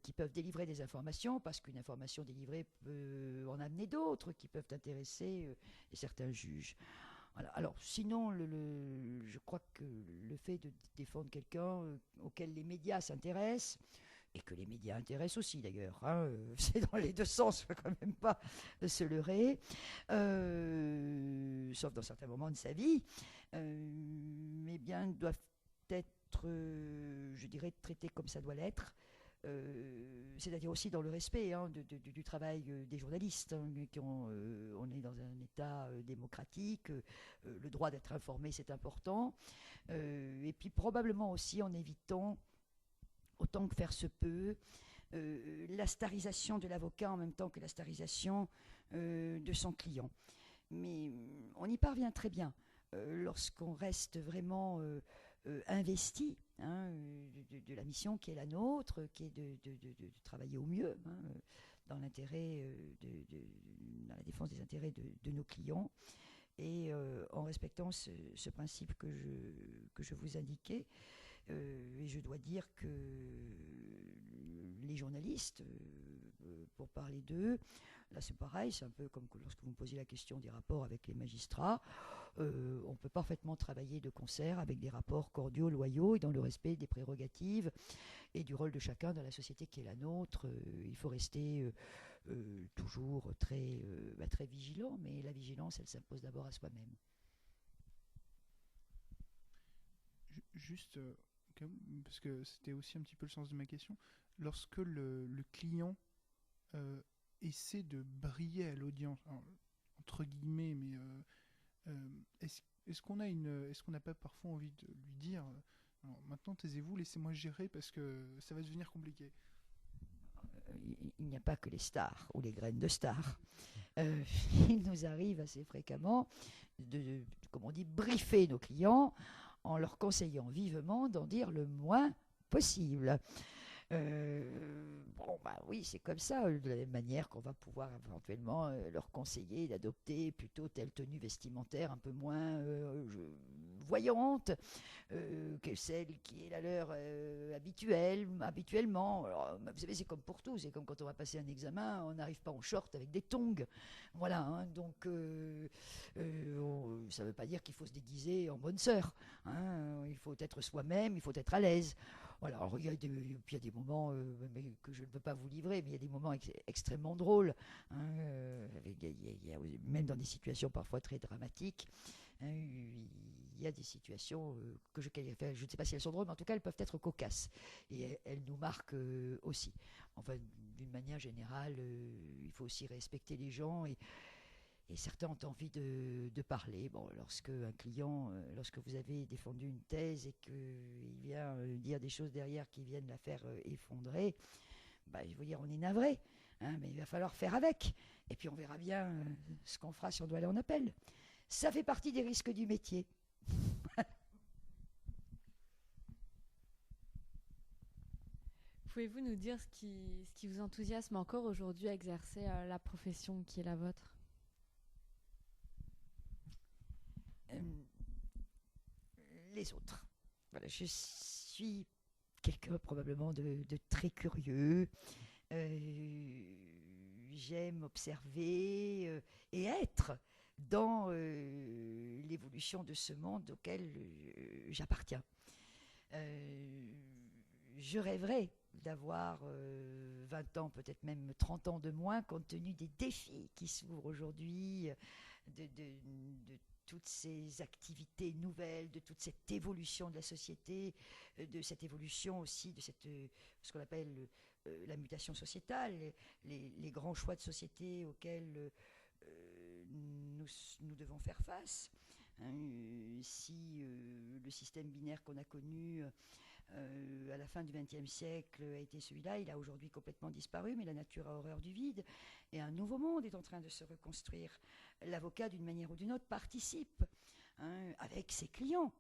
qui peuvent délivrer des informations parce qu'une information délivrée peut en amener d'autres qui peuvent intéresser certains juges. Voilà. Alors, sinon, je crois que le fait de défendre quelqu'un auquel les médias s'intéressent, et que les médias intéressent aussi d'ailleurs, hein, c'est dans les deux sens, il ne faut quand même pas se leurrer, sauf dans certains moments de sa vie, mais bien doivent être, je dirais, traités comme ça doit l'être, c'est-à-dire aussi dans le respect du travail des journalistes, hein, on est dans un État démocratique, le droit d'être informé c'est important, et puis probablement aussi en évitant autant que faire se peut, la starisation de l'avocat en même temps que la starisation de son client. Mais on y parvient très bien lorsqu'on reste vraiment investi de la mission qui est la nôtre, qui est de travailler au mieux dans l'intérêt, dans la défense des intérêts de nos clients. Et en respectant ce principe que je vous indiquais, et je dois dire que les journalistes, pour parler d'eux, là c'est pareil, c'est un peu comme lorsque vous me posiez la question des rapports avec les magistrats, on peut parfaitement travailler de concert avec des rapports cordiaux, loyaux et dans le respect des prérogatives et du rôle de chacun dans la société qui est la nôtre. Il faut rester toujours très vigilant, mais la vigilance elle s'impose d'abord à soi-même. Juste, parce que c'était aussi un petit peu le sens de ma question, lorsque le client essaie de briller à l'audience, entre guillemets, mais est-ce qu'on n'a pas parfois envie de lui dire maintenant taisez-vous, laissez-moi gérer parce que ça va devenir compliqué? Il n'y a pas que les stars ou les graines de stars. Il nous arrive assez fréquemment comme on dit, briefer nos clients en leur conseillant vivement d'en dire le moins possible. Oui, c'est comme ça, de la même manière qu'on va pouvoir éventuellement leur conseiller d'adopter plutôt telle tenue vestimentaire un peu moins voyante que celle qui est la leur habituellement. Alors, vous savez, c'est comme pour tout, c'est comme quand on va passer un examen, on n'arrive pas en short avec des tongs. Voilà, hein, donc ça ne veut pas dire qu'il faut se déguiser en bonne sœur. Hein, il faut être soi-même, il faut être à l'aise. Voilà, alors, il y a des moments mais que je ne peux pas vous livrer, mais il y a des moments extrêmement drôles. Hein, même dans des situations parfois très dramatiques, hein, il y a des situations que je ne sais pas si elles sont drôles, mais en tout cas elles peuvent être cocasses. Et elles nous marquent aussi. Enfin, d'une manière générale, il faut aussi respecter les gens et certains ont envie de parler. Bon, lorsque vous avez défendu une thèse et qu'il vient dire des choses derrière qui viennent la faire effondrer, je veux dire, on est navré, hein, mais il va falloir faire avec. Et puis on verra bien ce qu'on fera si on doit aller en appel. Ça fait partie des risques du métier. Pouvez-vous nous dire ce qui vous enthousiasme encore aujourd'hui à exercer la profession qui est la vôtre ? Les autres. Voilà, je suis quelqu'un probablement de très curieux. J'aime observer et être dans l'évolution de ce monde auquel j'appartiens. Je rêverais d'avoir 20 ans, peut-être même 30 ans de moins, compte tenu des défis qui s'ouvrent aujourd'hui, de toutes ces activités nouvelles, de toute cette évolution de la société, de cette évolution aussi, de ce qu'on appelle la mutation sociétale, les grands choix de société auxquels nous devons faire face. Si le système binaire qu'on a connu à la fin du XXe siècle a été celui-là, il a aujourd'hui complètement disparu, mais la nature a horreur du vide, et un nouveau monde est en train de se reconstruire. L'avocat, d'une manière ou d'une autre, participe avec ses clients,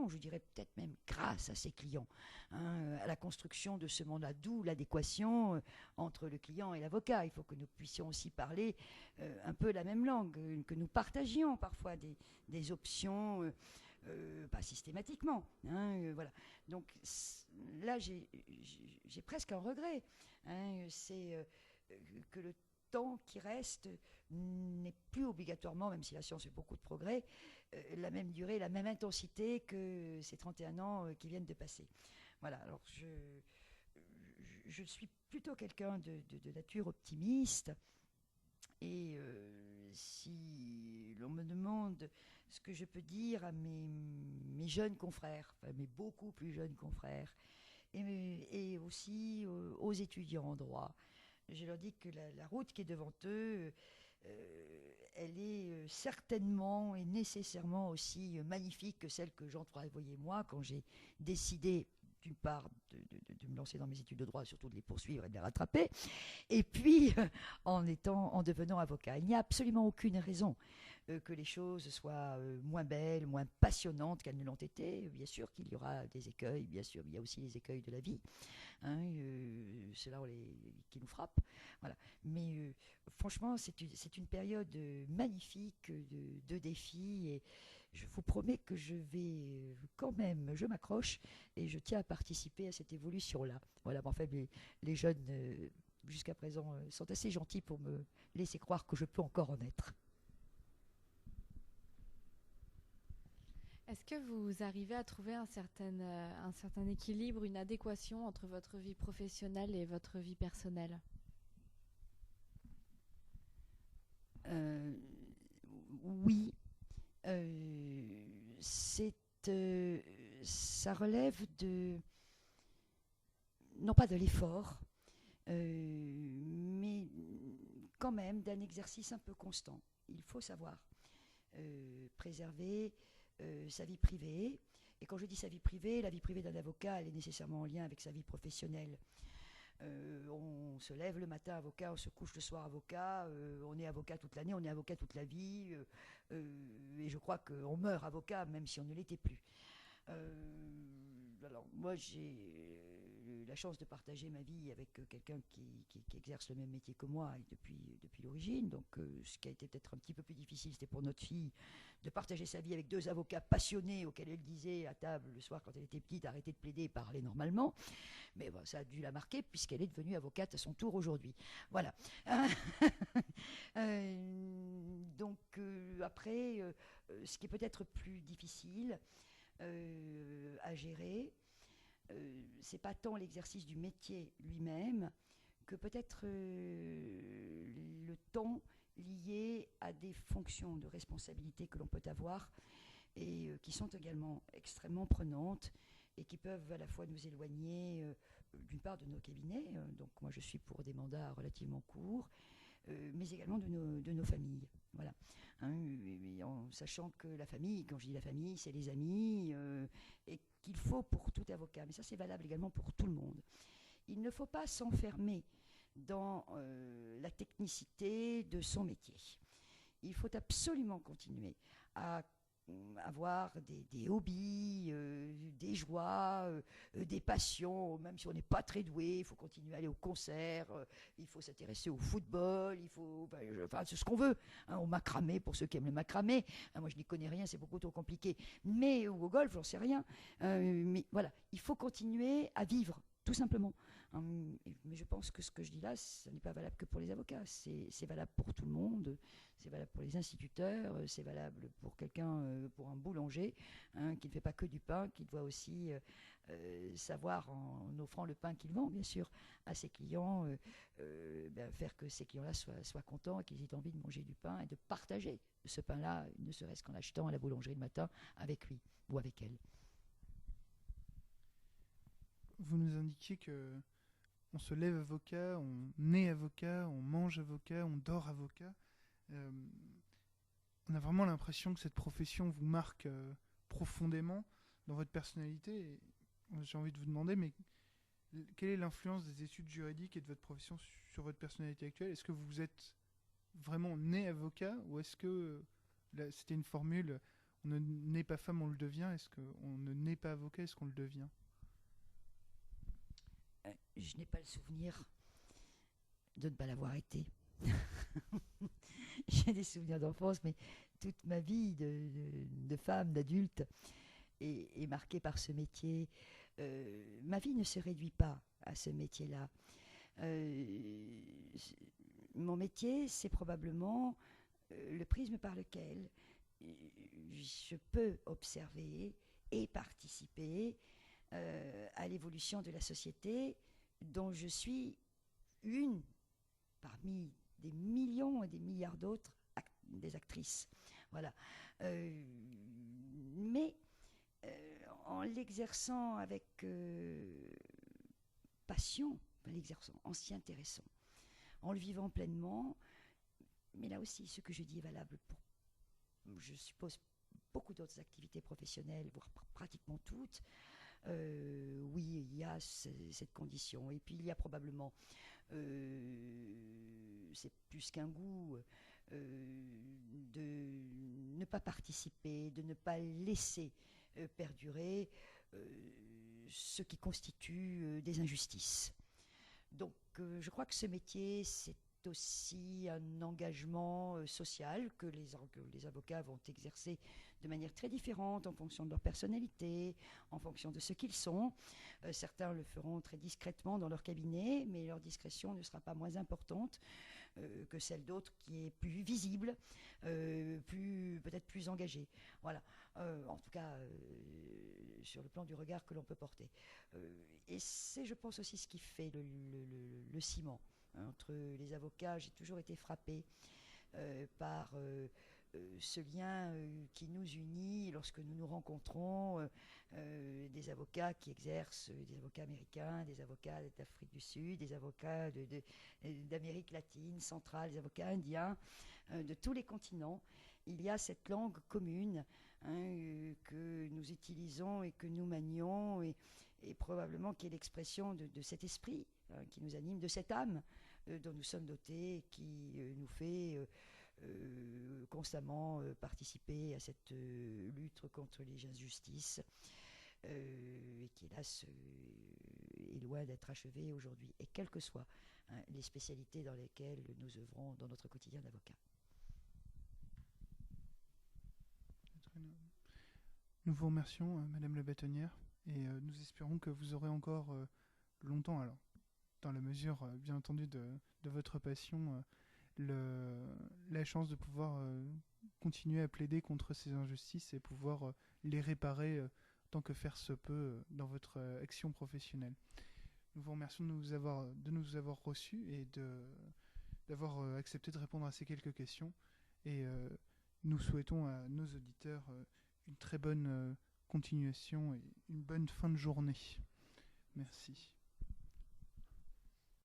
je dirais peut-être même grâce à ses clients, à la construction de ce monde-là, d'où l'adéquation entre le client et l'avocat. Il faut que nous puissions aussi parler un peu la même langue, que nous partagions parfois des options, pas systématiquement. Voilà. Donc là, j'ai presque un regret. C'est que le temps qui reste n'est plus obligatoirement, même si la science fait beaucoup de progrès, la même durée, la même intensité que ces 31 ans qui viennent de passer. Voilà, alors je suis plutôt quelqu'un de nature optimiste, et si l'on me demande ce que je peux dire à mes jeunes confrères, enfin mes beaucoup plus jeunes confrères, et aussi aux étudiants en droit, je leur dis que la route qui est devant eux, elle est certainement et nécessairement aussi magnifique que celle que j'entrevoyais moi quand j'ai décidé, d'une part, de me lancer dans mes études de droit, surtout de les poursuivre et de les rattraper, et puis en devenant avocat. Il n'y a absolument aucune raison que les choses soient moins belles, moins passionnantes qu'elles ne l'ont été. Bien sûr qu'il y aura des écueils, bien sûr, il y a aussi les écueils de la vie. C'est là qui nous frappent. Voilà. Mais franchement, c'est une période magnifique de défis, et je vous promets que je m'accroche et je tiens à participer à cette évolution-là. Voilà, mais enfin, les jeunes, jusqu'à présent, sont assez gentils pour me laisser croire que je peux encore en être. Est-ce que vous arrivez à trouver un certain équilibre, une adéquation entre votre vie professionnelle et votre vie personnelle ? Oui. Ça relève non pas de l'effort, mais quand même d'un exercice un peu constant. Il faut savoir préserver sa vie privée. Et quand je dis sa vie privée, la vie privée d'un avocat, elle est nécessairement en lien avec sa vie professionnelle. On se lève le matin avocat, on se couche le soir avocat, on est avocat toute l'année, on est avocat toute la vie, et je crois qu'on meurt avocat même si on ne l'était plus. Alors moi j'ai la chance de partager ma vie avec quelqu'un qui exerce le même métier que moi depuis l'origine, donc ce qui a été peut-être un petit peu plus difficile, c'était pour notre fille de partager sa vie avec deux avocats passionnés auxquels elle disait à table le soir quand elle était petite, arrêtez de plaider et parlez normalement. Mais bon, ça a dû la marquer puisqu'elle est devenue avocate à son tour aujourd'hui. Voilà. Donc après, ce qui est peut-être plus difficile à gérer, c'est pas tant l'exercice du métier lui-même que peut-être le temps lié à des fonctions de responsabilité que l'on peut avoir et qui sont également extrêmement prenantes et qui peuvent à la fois nous éloigner d'une part de nos cabinets, donc moi je suis pour des mandats relativement courts, mais également de nos familles. Voilà. En sachant que la famille, quand je dis la famille, c'est les amis, et qu'il faut pour tout avocat, mais ça c'est valable également pour tout le monde. Il ne faut pas s'enfermer dans la technicité de son métier. Il faut absolument continuer à avoir des hobbies, des joies, des passions, même si on n'est pas très doué, il faut continuer à aller au concert, il faut s'intéresser au football, il faut, enfin, c'est ce qu'on veut, au macramé pour ceux qui aiment le macramé. Moi je n'y connais rien, c'est beaucoup trop compliqué, mais ou au golf, j'en sais rien. Mais voilà, il faut continuer à vivre, tout simplement. Mais je pense que ce que je dis là, ça n'est pas valable que pour les avocats, c'est valable pour tout le monde, c'est valable pour les instituteurs, c'est valable pour quelqu'un, pour un boulanger, qui ne fait pas que du pain, qui doit aussi savoir, en offrant le pain qu'il vend, bien sûr, à ses clients, faire que ces clients-là soient contents et qu'ils aient envie de manger du pain et de partager ce pain-là, ne serait-ce qu'en achetant à la boulangerie le matin avec lui ou avec elle. Vous nous indiquiez que on se lève avocat, on est avocat, on mange avocat, on dort avocat. On a vraiment l'impression que cette profession vous marque profondément dans votre personnalité. Et j'ai envie de vous demander, mais quelle est l'influence des études juridiques et de votre profession sur votre personnalité actuelle? Est-ce que vous êtes vraiment né avocat, ou est-ce que c'était une formule, on ne naît pas femme, on le devient? Est-ce qu'on ne naît pas avocat, est-ce qu'on le devient? Je n'ai pas le souvenir de ne pas l'avoir été. J'ai des souvenirs d'enfance, mais toute ma vie de femme, d'adulte, est marquée par ce métier. Ma vie ne se réduit pas à ce métier-là. Mon métier, c'est probablement le prisme par lequel je peux observer et participer à l'évolution de la société, dont je suis une parmi des millions et des milliards d'autres des actrices. Voilà. Mais en l'exerçant avec passion, en l'exerçant, en s'y intéressant, en le vivant pleinement, mais là aussi, ce que je dis est valable pour, je suppose, beaucoup d'autres activités professionnelles, voire pratiquement toutes. Oui, il y a cette condition. Et puis, il y a probablement, c'est plus qu'un goût, de ne pas participer, de ne pas laisser perdurer ce qui constitue des injustices. Donc, je crois que ce métier, c'est aussi un engagement social que les avocats vont exercer de manière très différente en fonction de leur personnalité, en fonction de ce qu'ils sont. Certains le feront très discrètement dans leur cabinet, mais leur discrétion ne sera pas moins importante que celle d'autres, qui est plus visible, peut-être plus engagée. Voilà. En tout cas, sur le plan du regard que l'on peut porter. Et c'est, je pense, aussi ce qui fait le ciment entre les avocats. J'ai toujours été frappée par ce lien qui nous unit lorsque nous nous rencontrons, des avocats qui exercent, des avocats américains, des avocats d'Afrique du Sud, des avocats d'Amérique latine, centrale, des avocats indiens, de tous les continents. Il y a cette langue commune que nous utilisons et que nous manions, et probablement qui est l'expression de cet esprit qui nous anime, de cette âme dont nous sommes dotés, et qui nous fait constamment participer à cette lutte contre les injustices, et qui, hélas, est loin d'être achevée aujourd'hui, et quelles que soient les spécialités dans lesquelles nous œuvrons dans notre quotidien d'avocat. Nous vous remercions, Madame la bâtonnière, et nous espérons que vous aurez encore longtemps, alors, dans la mesure, bien entendu, de votre passion, la chance de pouvoir continuer à plaider contre ces injustices et pouvoir les réparer tant que faire se peut dans votre action professionnelle. Nous vous remercions de nous avoir reçus et d'avoir accepté de répondre à ces quelques questions. Et nous souhaitons à nos auditeurs une très bonne continuation et une bonne fin de journée. Merci.